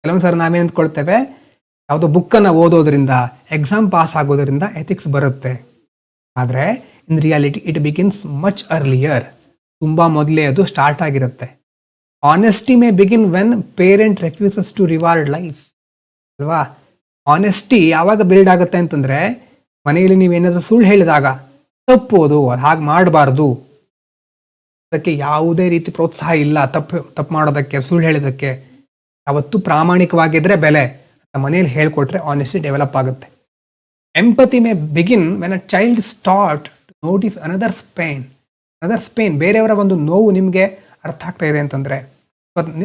ಕೆಲವೊಂದು ಸಲ ನಾವೇನು ಅಂದ್ಕೊಳ್ತೇವೆ, ಯಾವುದೋ ಬುಕ್ಕನ್ನು ಓದೋದ್ರಿಂದ, ಎಕ್ಸಾಮ್ ಪಾಸ್ ಆಗೋದ್ರಿಂದ ಎಥಿಕ್ಸ್ ಬರುತ್ತೆ. ಆದರೆ in reality it begins much earlier. ತುಂಬ ಮೊದಲೇ ಅದು ಸ್ಟಾರ್ಟ್ ಆಗಿರುತ್ತೆ. Honesty may begin when parent refuses to reward lies ಅಲ್ವಾ. ಆನೆಸ್ಟಿ ಯಾವಾಗ ಬಿಲ್ಡ್ ಆಗುತ್ತೆ ಅಂತಂದರೆ, ಮನೆಯಲ್ಲಿ ನೀವೇನಾದರೂ ಸುಳ್ಳು ಹೇಳಿದಾಗ ತಪ್ಪೋದು, ಹಾಗೆ ಮಾಡಬಾರ್ದು, ಅದಕ್ಕೆ ಯಾವುದೇ ರೀತಿ ಪ್ರೋತ್ಸಾಹ ಇಲ್ಲ, ತಪ್ಪು ಮಾಡೋದಕ್ಕೆ, ಸುಳ್ಳು ಹೇಳಿದ್ದಕ್ಕೆ. ಯಾವತ್ತು ಪ್ರಾಮಾಣಿಕವಾಗಿದ್ದರೆ ಬೆಲೆ ಅಂತ ಮನೆಯಲ್ಲಿ ಹೇಳ್ಕೊಟ್ರೆ ಆನೆಸ್ಟಿ ಡೆವಲಪ್ ಆಗುತ್ತೆ. Empathy may begin when a child start to notice another's pain. ಬೇರೆಯವರ ಒಂದು ನೋವು ನಿಮಗೆ ಅರ್ಥ ಆಗ್ತಾ ಇದೆ ಅಂತಂದರೆ,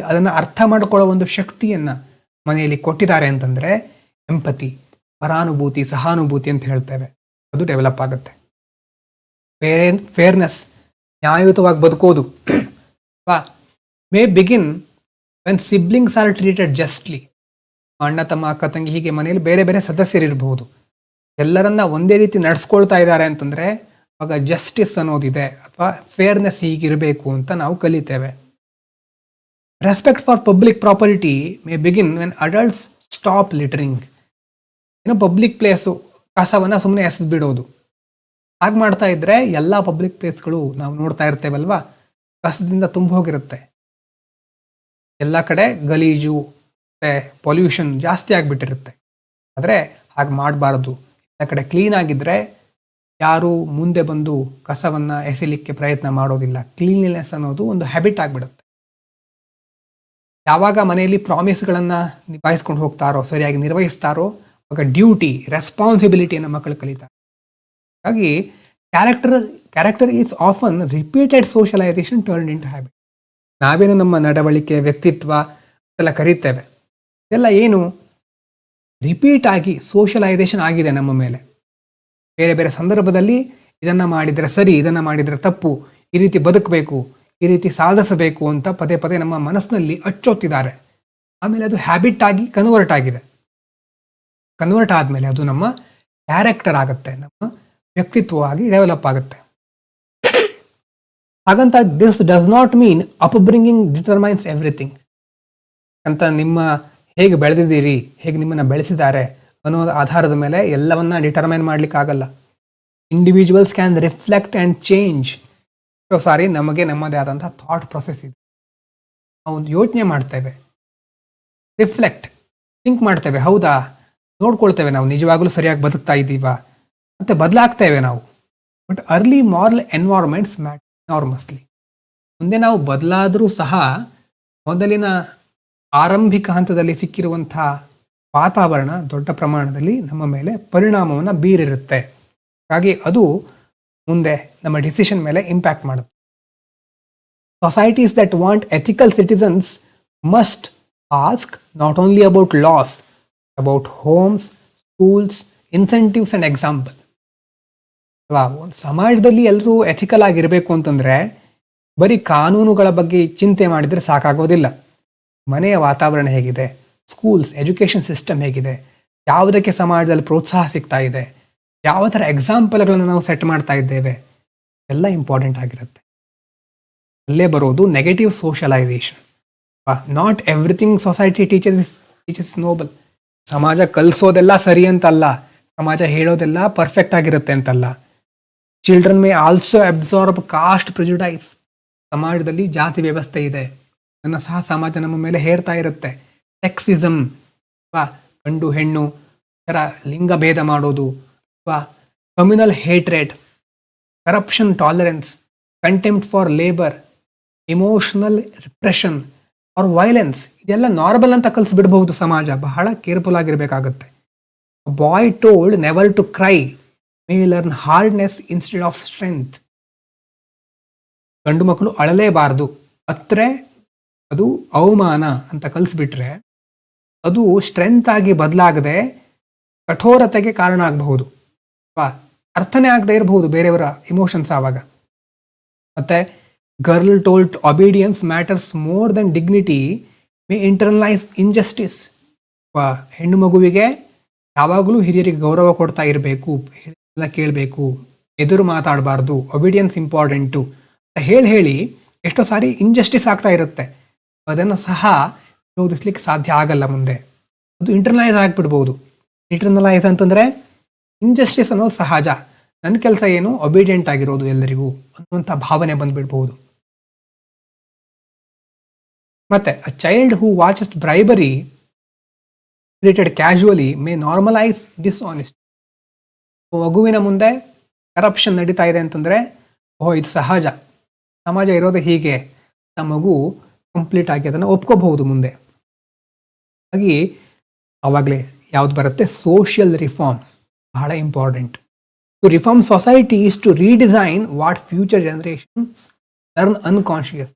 ಅದನ್ನು ಅರ್ಥ ಮಾಡಿಕೊಳ್ಳೋ ಒಂದು ಶಕ್ತಿಯನ್ನು ಮನೆಯಲ್ಲಿ ಕೊಟ್ಟಿದ್ದಾರೆ ಅಂತಂದರೆ ಎಂಪತಿ, ಪರಾನುಭೂತಿ, ಸಹಾನುಭೂತಿ ಅಂತ ಹೇಳ್ತೇವೆ, ಅದು ಡೆವಲಪ್ ಆಗುತ್ತೆ. ಫೇರ್ನೆಸ್, ನ್ಯಾಯಯುತವಾಗಿ ಬದುಕೋದು may begin when siblings are treated justly. ಅಣ್ಣ ತಮ್ಮ, ಅಕ್ಕ ತಂಗಿ, ಹೀಗೆ ಮನೆಯಲ್ಲಿ ಬೇರೆ ಬೇರೆ ಸದಸ್ಯರಿರಬಹುದು, ಎಲ್ಲರನ್ನ ಒಂದೇ ರೀತಿ ನಡೆಸ್ಕೊಳ್ತಾ ಇದ್ದಾರೆ ಅಂತಂದರೆ ಆವಾಗ ಜಸ್ಟಿಸ್ ಅನ್ನೋದಿದೆ ಅಥವಾ ಫೇರ್ನೆಸ್ ಹೀಗಿರಬೇಕು ಅಂತ ನಾವು ಕಲಿತೇವೆ. Respect for public property may begin when adults stop littering. ಏನೋ ಪಬ್ಲಿಕ್ ಪ್ಲೇಸು, ಕಸವನ್ನು ಸುಮ್ಮನೆ ಎಸೆದು ಬಿಡೋದು, ಹಾಗೆ ಮಾಡ್ತಾ ಇದ್ದರೆ ಎಲ್ಲ ಪಬ್ಲಿಕ್ ಪ್ಲೇಸ್ಗಳು ನಾವು ನೋಡ್ತಾ ಇರ್ತೇವಲ್ವಾ, ಕಸದಿಂದ ತುಂಬ ಹೋಗಿರುತ್ತೆ. ಎಲ್ಲ ಕಡೆ ಗಲೀಜು ಮತ್ತು ಪೊಲ್ಯೂಷನ್ ಜಾಸ್ತಿ ಆಗಿಬಿಟ್ಟಿರುತ್ತೆ. ಆದರೆ ಹಾಗೆ ಮಾಡಬಾರ್ದು. ಎಲ್ಲ ಕಡೆ ಕ್ಲೀನ್ ಆಗಿದ್ದರೆ ಯಾರು ಮುಂದೆ ಬಂದು ಕಸವನ್ನು ಎಸೆಯಲಿಕ್ಕೆ ಪ್ರಯತ್ನ ಮಾಡೋದಿಲ್ಲ. ಕ್ಲೀನ್ಲಿನೆಸ್ ಅನ್ನೋದು ಒಂದು ಹ್ಯಾಬಿಟ್ ಆಗಿಬಿಡುತ್ತೆ. ಯಾವಾಗ ಮನೆಯಲ್ಲಿ ಪ್ರಾಮಿಸ್ಗಳನ್ನು ನಿಭಾಯಿಸ್ಕೊಂಡು ಹೋಗ್ತಾರೋ, ಸರಿಯಾಗಿ ನಿರ್ವಹಿಸ್ತಾರೋ, ಆವಾಗ ಡ್ಯೂಟಿ, ರೆಸ್ಪಾನ್ಸಿಬಿಲಿಟಿಯನ್ನು ಮಕ್ಕಳು ಕಲಿತಾರೆ. ಹಾಗಾಗಿ character is often repeated socialisation turn into habit. ನಾವೇನು ನಮ್ಮ ನಡವಳಿಕೆ, ವ್ಯಕ್ತಿತ್ವ ಎಲ್ಲ ಕರೀತೇವೆ, ಇದೆಲ್ಲ ಏನು ರಿಪೀಟ್ ಆಗಿ ಸೋಷಲೈಸೇಷನ್ ಆಗಿದೆ ನಮ್ಮ ಮೇಲೆ. ಬೇರೆ ಬೇರೆ ಸಂದರ್ಭದಲ್ಲಿ ಇದನ್ನು ಮಾಡಿದರೆ ಸರಿ, ಇದನ್ನು ಮಾಡಿದರೆ ತಪ್ಪು, ಈ ರೀತಿ ಬದುಕಬೇಕು, ಈ ರೀತಿ ಸಾಧಿಸಬೇಕು ಅಂತ ಪದೇ ಪದೇ ನಮ್ಮ ಮನಸ್ಸಿನಲ್ಲಿ ಅಚ್ಚೊತ್ತಿದ್ದಾರೆ. ಆಮೇಲೆ ಅದು ಹ್ಯಾಬಿಟ್ ಆಗಿ ಕನ್ವರ್ಟ್ ಆಗಿದೆ. ಕನ್ವರ್ಟ್ ಆದಮೇಲೆ ಅದು ನಮ್ಮ ಕ್ಯಾರೆಕ್ಟರ್ ಆಗುತ್ತೆ, ನಮ್ಮ ವ್ಯಕ್ತಿತ್ವವಾಗಿ ಡೆವಲಪ್ ಆಗುತ್ತೆ. ಹಾಗಂತ this does not mean upbringing determines everything ಅಂತ ನಿಮ್ಮ ಹೇಗೆ ಬೆಳೆದಿದ್ದೀರಿ, ಹೇಗೆ ನಿಮ್ಮನ್ನು ಬೆಳೆಸಿದ್ದಾರೆ ಅನ್ನೋ ಆಧಾರದ ಮೇಲೆ ಎಲ್ಲವನ್ನ ಡಿಟರ್ಮೈನ್ ಮಾಡಲಿಕ್ಕಾಗಲ್ಲ. Individuals can reflect and change. Sorry, ನಮಗೆ ನಮ್ಮದೇ ಆದಂಥ ಥಾಟ್ ಪ್ರೊಸೆಸ್ ಇದೆ. ನಾವು ಯೋಚನೆ ಮಾಡ್ತೇವೆ, ರಿಫ್ಲೆಕ್ಟ್, ಥಿಂಕ್ ಮಾಡ್ತೇವೆ, ಹೌದಾ, ನೋಡ್ಕೊಳ್ತೇವೆ ನಾವು ನಿಜವಾಗ್ಲೂ ಸರಿಯಾಗಿ ಬದುಕ್ತಾ ಇದ್ದೀವಾ, ಮತ್ತು ಬದಲಾಗ್ತೇವೆ ನಾವು. But early moral environments matter enormously. ಮುಂದೆ ನಾವು ಬದಲಾದರೂ ಸಹ ಮೊದಲಿನ ಆರಂಭಿಕ ಹಂತದಲ್ಲಿ ಸಿಕ್ಕಿರುವಂಥ ವಾತಾವರಣ ದೊಡ್ಡ ಪ್ರಮಾಣದಲ್ಲಿ ನಮ್ಮ ಮೇಲೆ ಪರಿಣಾಮವನ್ನು ಬೀರಿರುತ್ತೆ. ಹಾಗಾಗಿ ಅದು ಮುಂದೆ ನಮ್ಮ ಡಿಸಿಷನ್ ಮೇಲೆ ಇಂಪ್ಯಾಕ್ಟ್ ಮಾಡುತ್ತೆ. Societies that want ethical citizens must ask not only about laws, about homes, schools, incentives and example. ಒಂದು ಸಮಾಜದಲ್ಲಿ ಎಲ್ಲರೂ ಎಥಿಕಲ್ ಆಗಿರಬೇಕು ಅಂತಂದರೆ ಬರೀ ಕಾನೂನುಗಳ ಬಗ್ಗೆ ಚಿಂತೆ ಮಾಡಿದರೆ ಸಾಕಾಗೋದಿಲ್ಲ. ಮನೆಯ ವಾತಾವರಣ ಹೇಗಿದೆ, ಸ್ಕೂಲ್ಸ್, ಎಜುಕೇಷನ್ ಸಿಸ್ಟಮ್ ಹೇಗಿದೆ, ಯಾವುದಕ್ಕೆ ಸಮಾಜದಲ್ಲಿ ಪ್ರೋತ್ಸಾಹ ಸಿಗ್ತಾ ಇದೆ, ಯಾವ ಥರ ಎಕ್ಸಾಂಪಲ್ಗಳನ್ನು ನಾವು ಸೆಟ್ ಮಾಡ್ತಾ ಇದ್ದೇವೆ, ಎಲ್ಲ ಇಂಪಾರ್ಟೆಂಟ್ ಆಗಿರುತ್ತೆ. ಅಲ್ಲೇ ಬರೋದು negative socialization. Not everything society teaches noble. ಸಮಾಜ ಕಲಿಸೋದೆಲ್ಲ ಸರಿ ಅಂತಲ್ಲ, ಸಮಾಜ ಹೇಳೋದೆಲ್ಲ ಪರ್ಫೆಕ್ಟ್ ಆಗಿರುತ್ತೆ ಅಂತಲ್ಲ. Children may also absorb caste prejudice. ಸಮಾಜದಲ್ಲಿ ಜಾತಿ ವ್ಯವಸ್ಥೆ ಇದೆ ಅದನ್ನು ಸಹ ಸಮಾಜ ನಮ್ಮ ಮೇಲೆ ಹೇರ್ತಾ ಇರುತ್ತೆ. ಸೆಕ್ಸಿಸಮ್, ಗಂಡು ಹೆಣ್ಣು ಥರ ಲಿಂಗ ಭೇದ ಮಾಡೋದು, communal hatred, corruption tolerance, contempt for labour, emotional repression or violence, ಇದೆಲ್ಲ ನಾರ್ಮಲ್ ಅಂತ ಕಲಿಸ್ಬಿಡ್ಬಹುದು. ಸಮಾಜ ಬಹಳ ಕೇರ್ಫುಲ್ ಆಗಿರಬೇಕಾಗತ್ತೆ. Boy told never to cry may learn hardness instead of strength. ಗಂಡು ಮಕ್ಕಳು ಅಳಲೇಬಾರ್ದು, ಅತ್ರೆ ಅದು ಅವಮಾನ ಅಂತ ಕಲಿಸ್ಬಿಟ್ರೆ ಅದು ಸ್ಟ್ರೆಂತ್ ಆಗಿ ಬದಲಾಗದೆ ಕಠೋರತೆಗೆ ಕಾರಣ ಆಗಬಹುದು. ಅರ್ಥನೇ ಆಗದೆ ಇರಬಹುದು ಬೇರೆಯವರ ಇಮೋಷನ್ಸ್ ಆವಾಗ. ಮತ್ತೆ girl told obedience matters more than dignity May internalise injustice. ಹೆಣ್ಣು ಮಗುವಿಗೆ ಯಾವಾಗಲೂ ಹಿರಿಯರಿಗೆ ಗೌರವ ಕೊಡ್ತಾ ಇರಬೇಕು, ಎಲ್ಲ ಕೇಳಬೇಕು, ಎದುರು ಮಾತಾಡಬಾರ್ದು, ಒಬಿಡಿಯನ್ಸ್ ಇಂಪಾರ್ಟೆಂಟು ಹೇಳಿ ಎಷ್ಟೋ ಸಾರಿ ಇನ್ಜಸ್ಟಿಸ್ ಆಗ್ತಾ ಇರುತ್ತೆ. ಅದನ್ನು ಸಹ ವಿರೋಧಿಸ್ಲಿಕ್ಕೆ ಸಾಧ್ಯ ಆಗಲ್ಲ. ಮುಂದೆ ಅದು ಇಂಟರ್ನಲೈಸ್ ಆಗಿಬಿಡ್ಬೋದು. ಇಂಟರ್ನಲೈಸ್ ಅಂತಂದರೆ ಇನ್ಜಸ್ಟಿಸ್ ಅನ್ನೋದು ಸಹಜ, ನನ್ನ ಕೆಲಸ ಏನು ಒಬಿಡಿಯಂಟ್ ಆಗಿರೋದು ಎಲ್ಲರಿಗೂ ಅನ್ನುವಂಥ ಭಾವನೆ ಬಂದುಬಿಡ್ಬೋದು. ಮತ್ತೆ a child who watches bribery treated casually May normalise ಡಿಸ್ಆನೆಸ್ಟ್. ಮಗುವಿನ ಮುಂದೆ ಕರಪ್ಷನ್ ನಡೀತಾ ಇದೆ ಅಂತಂದರೆ ಇದು ಸಹಜ, ಸಮಾಜ ಇರೋದು ಹೀಗೆ, ಆ ಮಗು ಕಂಪ್ಲೀಟ್ ಆಗಿ ಅದನ್ನು ಒಪ್ಕೋಬಹುದು ಮುಂದೆ. ಹಾಗಾಗಿ ಆವಾಗಲೇ ಯಾವ್ದು ಬರುತ್ತೆ, ಸೋಷಿಯಲ್ ರಿಫಾರ್ಮ್ ಬಹಳ important. To reform society is to redesign what future generations learn unconscious.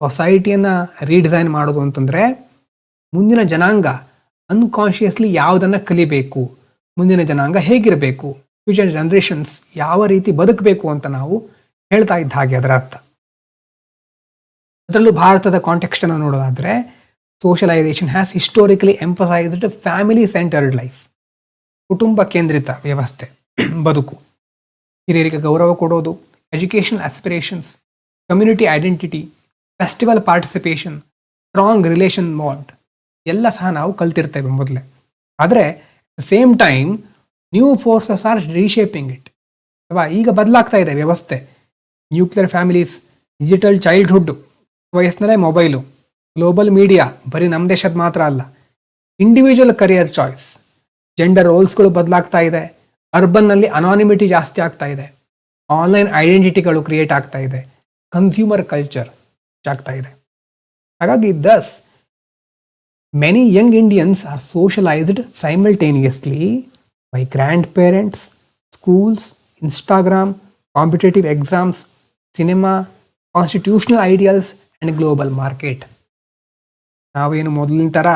ಸೊಸೈಟಿಯನ್ನು ರೀಡಿಸೈನ್ ಮಾಡೋದು ಅಂತಂದರೆ ಮುಂದಿನ ಜನಾಂಗ ಅನ್ಕಾನ್ಷಿಯಸ್ಲಿ ಯಾವುದನ್ನು ಕಲಿಬೇಕು, ಮುಂದಿನ ಜನಾಂಗ ಹೇಗಿರಬೇಕು, ಫ್ಯೂಚರ್ ಜನರೇಷನ್ಸ್ ಯಾವ ರೀತಿ ಬದುಕಬೇಕು ಅಂತ ನಾವು ಹೇಳ್ತಾ ಇದ್ದ ಹಾಗೆ ಅದರ ಅರ್ಥ. ಅದರಲ್ಲೂ ಭಾರತದ ಕಾಂಟೆಕ್ಸ್ಟ್ ಅನ್ನು ನೋಡೋದಾದರೆ socialization has historically emphasized family centred life. ಕುಟುಂಬ ಕೇಂದ್ರಿತ ವ್ಯವಸ್ಥೆ ಬದುಕು, ಹಿರಿಯರಿಗೆ ಗೌರವ ಕೊಡೋದು, education aspirations, community identity, festival participation, strong relation bond ಎಲ್ಲ ಸಹ ನಾವು ಕಲ್ತಿರ್ತೇವೆ ಮೊದಲೇ. ಆದರೆ same time new forces are reshaping it. ಅಲ್ವಾ, ಈಗ ಬದಲಾಗ್ತಾ ಇದೆ ವ್ಯವಸ್ಥೆ. ನ್ಯೂಕ್ಲಿಯರ್ ಫ್ಯಾಮಿಲೀಸ್, ಡಿಜಿಟಲ್ ಚೈಲ್ಡ್ಹುಡ್, ವಯಸ್ಸಿನಲ್ಲೇ ಮೊಬೈಲು, ಗ್ಲೋಬಲ್ ಮೀಡಿಯಾ ಬರೀ ನಮ್ಮ ದೇಶದ ಮಾತ್ರ ಅಲ್ಲ, ಇಂಡಿವಿಜುವಲ್ ಕರಿಯರ್ ಚಾಯ್ಸ್, ಜೆಂಡರ್ ರೋಲ್ಸ್ಗಳು ಬದಲಾಗ್ತಾ ಇದೆ, ಅರ್ಬನ್ನಲ್ಲಿ ಅನಾನಿಮಿಟಿ ಜಾಸ್ತಿ ಆಗ್ತಾ ಇದೆ, ಆನ್ಲೈನ್ ಐಡೆಂಟಿಟಿಗಳು ಕ್ರಿಯೇಟ್ ಆಗ್ತಾ ಇದೆ, ಕನ್ಸ್ಯೂಮರ್ ಕಲ್ಚರ್ ಆಗ್ತಾ ಇದೆ. ಹಾಗಾಗಿ thus many young Indians are socialized simultaneously by grandparents, schools, Instagram, competitive exams, cinema, constitutional ideals and global market. ನಾವೇನು ಮೊದಲಿನ ಥರ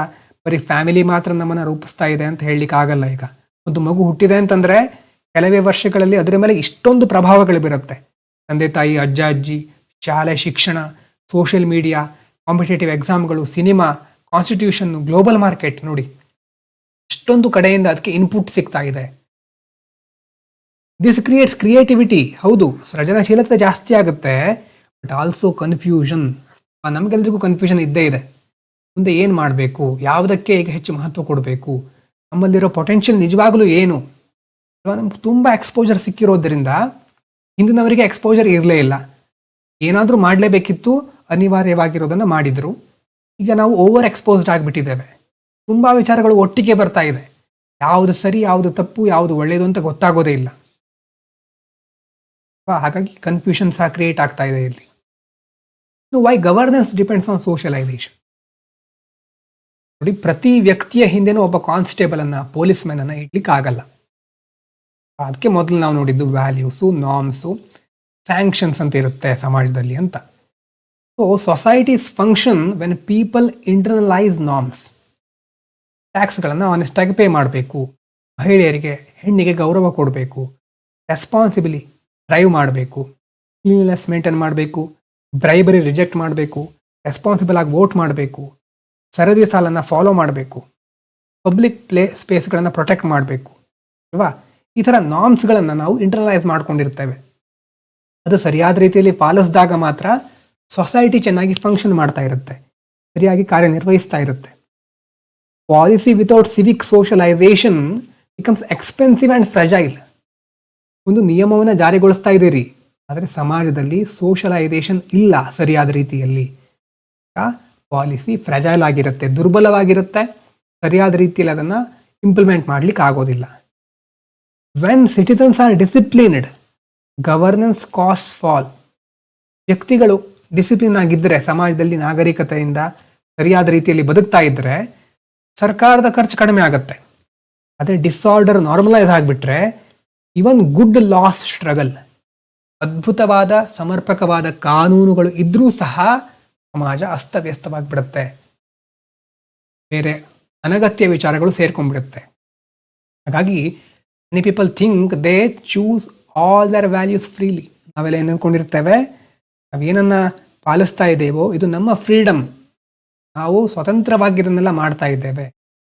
ಬರೀ ಫ್ಯಾಮಿಲಿ ಮಾತ್ರ ನಮ್ಮನ್ನು ರೂಪಿಸ್ತಾ ಇದೆ ಅಂತ ಹೇಳಲಿಕ್ಕಾಗಲ್ಲ. ಈಗ ಒಂದು ಮಗು ಹುಟ್ಟಿದೆ ಅಂತಂದರೆ ಕೆಲವೇ ವರ್ಷಗಳಲ್ಲಿ ಅದರ ಮೇಲೆ ಇಷ್ಟೊಂದು ಪ್ರಭಾವಗಳು ಬೀರುತ್ತೆ. ತಂದೆ ತಾಯಿ, ಅಜ್ಜ ಅಜ್ಜಿ, ಶಾಲೆ ಶಿಕ್ಷಣ, ಸೋಷಿಯಲ್ ಮೀಡಿಯಾ, ಕಾಂಪಿಟೇಟಿವ್ ಎಕ್ಸಾಮ್ಗಳು, ಸಿನಿಮಾ, ಕಾನ್ಸ್ಟಿಟ್ಯೂಷನ್, ಗ್ಲೋಬಲ್ ಮಾರ್ಕೆಟ್, ನೋಡಿ ಇಷ್ಟೊಂದು ಕಡೆಯಿಂದ ಅದಕ್ಕೆ ಇನ್ಪುಟ್ ಸಿಗ್ತಾ ಇದೆ. This creates creativity. ಹೌದು, ಸೃಜನಶೀಲತೆ ಜಾಸ್ತಿ ಆಗುತ್ತೆ, ಬಟ್ ಆಲ್ಸೋ ಕನ್ಫ್ಯೂಷನ್. ನಮಗೆಲ್ರಿಗೂ ಕನ್ಫ್ಯೂಷನ್ ಇದ್ದೇ ಇದೆ. ಮುಂದೆ ಏನು ಮಾಡಬೇಕು, ಯಾವುದಕ್ಕೆ ಈಗ ಹೆಚ್ಚು ಮಹತ್ವ ಕೊಡಬೇಕು, ನಮ್ಮಲ್ಲಿರೋ ಪೊಟೆನ್ಷಿಯಲ್ ನಿಜವಾಗಲೂ ಏನು. ನಮ್ಗೆ ತುಂಬ ಎಕ್ಸ್ಪೋಜರ್ ಸಿಕ್ಕಿರೋದ್ರಿಂದ ಹಿಂದಿನವರಿಗೆ ಎಕ್ಸ್ಪೋಜರ್ ಇರಲೇ ಇಲ್ಲ. ಏನಾದರೂ ಮಾಡಲೇಬೇಕಿತ್ತು, ಅನಿವಾರ್ಯವಾಗಿರೋದನ್ನು ಮಾಡಿದರು. ಈಗ ನಾವು ಓವರ್ ಎಕ್ಸ್ಪೋಸ್ಡ್ ಆಗಿಬಿಟ್ಟಿದ್ದೇವೆ. ತುಂಬ ವಿಚಾರಗಳು ಒಟ್ಟಿಗೆ ಬರ್ತಾ ಇದೆ. ಯಾವುದು ಸರಿ, ಯಾವುದು ತಪ್ಪು, ಯಾವುದು ಒಳ್ಳೆಯದು ಅಂತ ಗೊತ್ತಾಗೋದೇ ಇಲ್ಲ. ಹಾಗಾಗಿ ಕನ್ಫ್ಯೂಷನ್ ಸಹ ಕ್ರಿಯೇಟ್ ಆಗ್ತಾ ಇದೆ ಇಲ್ಲಿ. Why governance depends on socialization. ನೋಡಿ, ಪ್ರತಿ ವ್ಯಕ್ತಿಯ ಹಿಂದೆನೂ ಒಬ್ಬ ಕಾನ್ಸ್ಟೇಬಲ್ ಅನ್ನ, ಪೊಲೀಸ್ ಮ್ಯಾನ್ ಅನ್ನ ಇಡ್ಲಿಕ್ಕೆ ಆಗಲ್ಲ. ಅದಕ್ಕೆ ಮೊದಲು ನಾವು ನೋಡಿದ್ದು ವ್ಯಾಲ್ಯೂಸು, ನಾರ್ಮ್ಸು, ಸ್ಯಾಂಕ್ಷನ್ಸ್ ಅಂತ ಇರುತ್ತೆ ಸಮಾಜದಲ್ಲಿ ಅಂತ. So societies function when people internalize norms. ಟ್ಯಾಕ್ಸ್ಗಳನ್ನು ಆನೆಸ್ಟಾಗಿ ಪೇ ಮಾಡಬೇಕು, ಮಹಿಳೆಯರಿಗೆ, ಹೆಣ್ಣಿಗೆ ಗೌರವ ಕೊಡಬೇಕು, ರೆಸ್ಪಾನ್ಸಿಬಿಲಿ ಡ್ರೈವ್ ಮಾಡಬೇಕು, ಕ್ಲೀನ್ನೆಸ್ ಮೇಂಟೈನ್ ಮಾಡಬೇಕು, ಬ್ರೈಬರಿ ರಿಜೆಕ್ಟ್ ಮಾಡಬೇಕು, ರೆಸ್ಪಾನ್ಸಿಬಲ್ ಆಗಿ ವೋಟ್ ಮಾಡಬೇಕು, ಸರದಿ ಸಾಲನ್ನು ಫಾಲೋ ಮಾಡಬೇಕು, ಪಬ್ಲಿಕ್ ಸ್ಪೇಸ್ಗಳನ್ನು ಪ್ರೊಟೆಕ್ಟ್ ಮಾಡಬೇಕು ಅಲ್ವಾ. ಈ ಥರ ನಾರ್ಮ್ಸ್ಗಳನ್ನು ನಾವು ಇಂಟರ್ನಲೈಸ್ ಮಾಡ್ಕೊಂಡಿರ್ತೇವೆ. ಅದು ಸರಿಯಾದ ರೀತಿಯಲ್ಲಿ ಪಾಲಿಸಿದಾಗ ಮಾತ್ರ ಸೊಸೈಟಿ ಚೆನ್ನಾಗಿ ಫಂಕ್ಷನ್ ಮಾಡ್ತಾ ಇರುತ್ತೆ, ಸರಿಯಾಗಿ ಕಾರ್ಯನಿರ್ವಹಿಸ್ತಾ ಇರುತ್ತೆ. Policy without Civic socialisation becomes expensive and fragile. ಒಂದು ನಿಯಮವನ್ನು ಜಾರಿಗೊಳಿಸ್ತಾ ಇದ್ದೀರಿ, ಆದರೆ ಸಮಾಜದಲ್ಲಿ ಸೋಷಲೈಸೇಷನ್ ಇಲ್ಲ ಸರಿಯಾದ ರೀತಿಯಲ್ಲಿ. ಪಾಲಿಸಿ ಫ್ರೆಜೈಲ್ ಆಗಿರುತ್ತೆ, ದುರ್ಬಲವಾಗಿರುತ್ತೆ, ಸರಿಯಾದ ರೀತಿಯಲ್ಲಿ ಅದನ್ನು ಇಂಪ್ಲಿಮೆಂಟ್ ಮಾಡಲಿಕ್ಕೆ ಆಗೋದಿಲ್ಲ. When citizens R disciplined, governance cost fall. ವ್ಯಕ್ತಿಗಳು ಡಿಸಿಪ್ಲಿನ್ ಆಗಿದ್ದರೆ, ಸಮಾಜದಲ್ಲಿ ನಾಗರಿಕತೆಯಿಂದ ಸರಿಯಾದ ರೀತಿಯಲ್ಲಿ ಬದುಕ್ತಾ ಇದ್ದರೆ ಸರ್ಕಾರದ ಖರ್ಚು ಕಡಿಮೆ ಆಗುತ್ತೆ. ಅದೇ ಡಿಸಾರ್ಡರ್ ನಾರ್ಮಲೈಸ್ ಆಗಿಬಿಟ್ರೆ ಇವನ್ ಗುಡ್ ಲಾಸ್ ಸ್ಟ್ರಗಲ್. ಅದ್ಭುತವಾದ ಸಮರ್ಪಕವಾದ ಕಾನೂನುಗಳು ಇದ್ರೂ ಸಹ ಸಮಾಜ ಅಸ್ತವ್ಯಸ್ತವಾಗಿಬಿಡುತ್ತೆ, ಬೇರೆ ಅನಗತ್ಯ ವಿಚಾರಗಳು ಸೇರ್ಕೊಂಡ್ಬಿಡುತ್ತೆ. ಹಾಗಾಗಿ many people think they choose all their values freely. ನಾವೆಲ್ಲ ಏನು ಅಂದ್ಕೊಂಡಿರ್ತೇವೆ, ನಾವೇನನ್ನ ಪಾಲಿಸ್ತಾ ಇದ್ದೇವೋ ಇದು ನಮ್ಮ ಫ್ರೀಡಮ್, ನಾವು ಸ್ವತಂತ್ರವಾಗಿ ಇದನ್ನೆಲ್ಲ ಮಾಡ್ತಾ ಇದ್ದೇವೆ,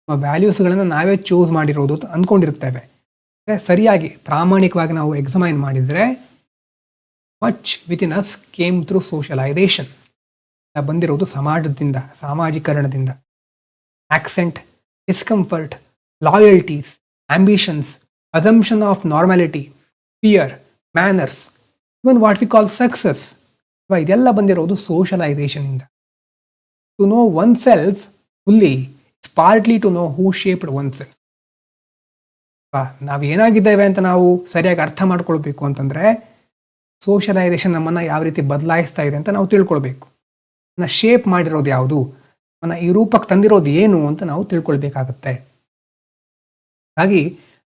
ನಮ್ಮ ವ್ಯಾಲ್ಯೂಸ್ಗಳನ್ನು ನಾವೇ ಚೂಸ್ ಮಾಡಿರೋದು ಅಂತ ಅಂದ್ಕೊಂಡಿರ್ತೇವೆ. ಸರಿಯಾಗಿ ಪ್ರಾಮಾಣಿಕವಾಗಿ ನಾವು ಎಕ್ಸಾಮೈನ್ ಮಾಡಿದರೆ much within us came through socialization. ಬಂದಿರೋದು ಸಮಾಜದಿಂದ, ಸಾಮಾಜೀಕರಣದಿಂದ. Accent, discomfort, loyalties, ambitions, assumption of normality, fear, manners, even what we call success, ಇದೆಲ್ಲ ಬಂದಿರೋದು ಸೋಷಲೈಸೇಷನಿಂದ. To know oneself fully it's partly to know who shaped oneself. ನಾವೇನಾಗಿದ್ದೇವೆ ಅಂತ ನಾವು ಸರಿಯಾಗಿ ಅರ್ಥ ಮಾಡ್ಕೊಳ್ಬೇಕು ಅಂತಂದರೆ ಸೋಷಲೈಸೇಷನ್ ನಮ್ಮನ್ನು ಯಾವ ರೀತಿ ಬದಲಾಯಿಸ್ತಾ ಇದೆ ಅಂತ ನಾವು ತಿಳ್ಕೊಳ್ಬೇಕು. ಶೇಪ್ ಮಾಡಿರೋದು ಯಾವುದು, ಈ ರೂಪಕ್ಕೆ ತಂದಿರೋದು ಏನು ಅಂತ ನಾವು ತಿಳ್ಕೊಳ್ಬೇಕಾಗತ್ತೆ. ಹಾಗಾಗಿ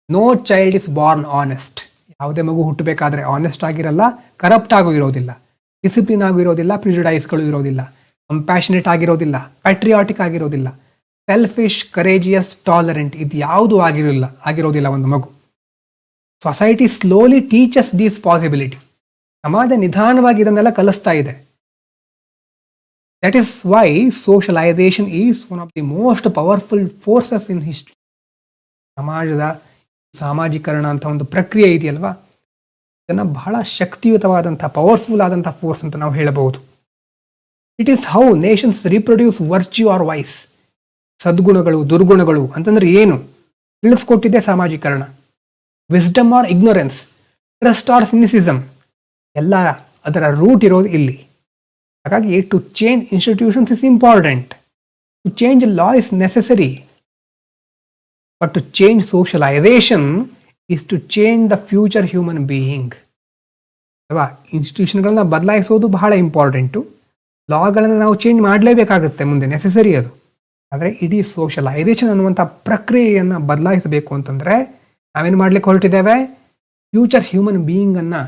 no child is born honest. ಯಾವುದೇ ಮಗು ಹುಟ್ಟಬೇಕಾದ್ರೆ ಆನೆಸ್ಟ್ ಆಗಿರಲ್ಲ, ಕರಪ್ಟ್ ಆಗೋ ಇರೋದಿಲ್ಲ, ಡಿಸಿಪ್ಲಿನ್ ಆಗೋ ಇರೋದಿಲ್ಲ, ಪ್ರಿಜುಡೈಸ್ಗಳು ಇರೋದಿಲ್ಲ, ಕಂಪ್ಯಾಷನೇಟ್ ಆಗಿರೋದಿಲ್ಲ, ಪ್ಯಾಟ್ರಿಯಾಟಿಕ್ ಆಗಿರೋದಿಲ್ಲ, ಸೆಲ್ಫಿಶ್, ಕರೇಜಿಯಸ್, ಟಾಲರೆಂಟ್, ಇದು ಯಾವುದು ಆಗಿರೋದಿಲ್ಲ ಒಂದು ಮಗು. Society slowly teaches these possibility. ಸಮಾಜ ನಿಧಾನವಾಗಿ ಇದನ್ನೆಲ್ಲ ಕಲಿಸ್ತಾ ಇದೆ. That is why socialization is one of the most powerful forces in history. ಸಮಾಜದ ಸಾಮಾಜೀಕರಣ ಅಂತ ಒಂದು ಪ್ರಕ್ರಿಯೆ ಇದೆಯಲ್ವಾ, ಇದನ್ನು ಬಹಳ ಶಕ್ತಿಯುತವಾದಂಥ ಪವರ್ಫುಲ್ ಆದಂಥ ಫೋರ್ಸ್ ಅಂತ ನಾವು ಹೇಳಬಹುದು. It is how nations reproduce virtue or vice. ಸದ್ಗುಣಗಳು, ದುರ್ಗುಣಗಳು ಅಂತಂದ್ರೆ ಏನು ತಿಳಿಸ್ಕೊಟ್ಟಿದೆ ಸಾಮಾಜೀಕರಣ. Wisdom or ignorance, trust or cynicism, ಎಲ್ಲ ಅದರ ರೂಟ್ ಇರೋದು ಇಲ್ಲಿ. ಹಾಗಾಗಿ to change institutions is important, to change law is necessary, but to change socialization is to change the future human being ಅಲ್ವಾ. ಇನ್ಸ್ಟಿಟ್ಯೂಷನ್ಗಳನ್ನ ಬದಲಾಯಿಸೋದು ಬಹಳ ಇಂಪಾರ್ಟೆಂಟು, ಲಾಗಳನ್ನು ನಾವು ಚೇಂಜ್ ಮಾಡಲೇಬೇಕಾಗುತ್ತೆ ಮುಂದೆ, ನೆಸೆಸರಿ ಅದು. ಆದರೆ ಇಡೀ ಸೋಷಲೈಸೇಷನ್ ಅನ್ನುವಂಥ ಪ್ರಕ್ರಿಯೆಯನ್ನು ಬದಲಾಯಿಸಬೇಕು ಅಂತಂದರೆ ನಾವೇನು ಮಾಡಲಿಕ್ಕೆ ಹೊರಟಿದ್ದೇವೆ, ಫ್ಯೂಚರ್ ಹ್ಯೂಮನ್ ಬೀಯಿಂಗನ್ನು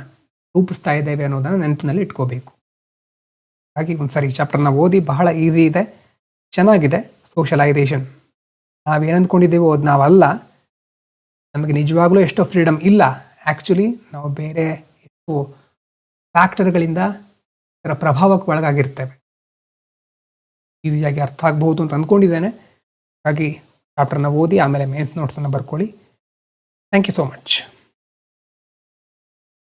ರೂಪಿಸ್ತಾ ಇದ್ದೇವೆ ಅನ್ನೋದನ್ನು ನೆನಪಿನಲ್ಲಿ ಇಟ್ಕೋಬೇಕು. ಹಾಗಾಗಿ ಒಂದ್ಸರಿ ಈ ಚಾಪ್ಟರ್ನ ಓದಿ, ಬಹಳ ಈಸಿ ಇದೆ, ಚೆನ್ನಾಗಿದೆ. ಸೋಷಲೈಸೇಷನ್ ನಾವೇನು ಅಂದ್ಕೊಂಡಿದ್ದೇವೋ ಅದು ನಾವಲ್ಲ, ನಮಗೆ ನಿಜವಾಗ್ಲೂ ಎಷ್ಟೋ ಫ್ರೀಡಮ್ ಇಲ್ಲ. ಆ್ಯಕ್ಚುಲಿ ನಾವು ಬೇರೆ ಎಷ್ಟೋ ಫ್ಯಾಕ್ಟರ್ಗಳಿಂದ ಇದರ ಪ್ರಭಾವಕ್ಕೆ ಒಳಗಾಗಿರ್ತೇವೆ. ಈಸಿಯಾಗಿ ಅರ್ಥ ಆಗ್ಬೋದು ಅಂತ ಅಂದ್ಕೊಂಡಿದ್ದೇನೆ. ಹಾಗಾಗಿ ಚಾಪ್ಟರ್ನ ಓದಿ ಆಮೇಲೆ ಮೇನ್ಸ್ ನೋಟ್ಸನ್ನು ಬರ್ಕೊಳ್ಳಿ. Thank you so much.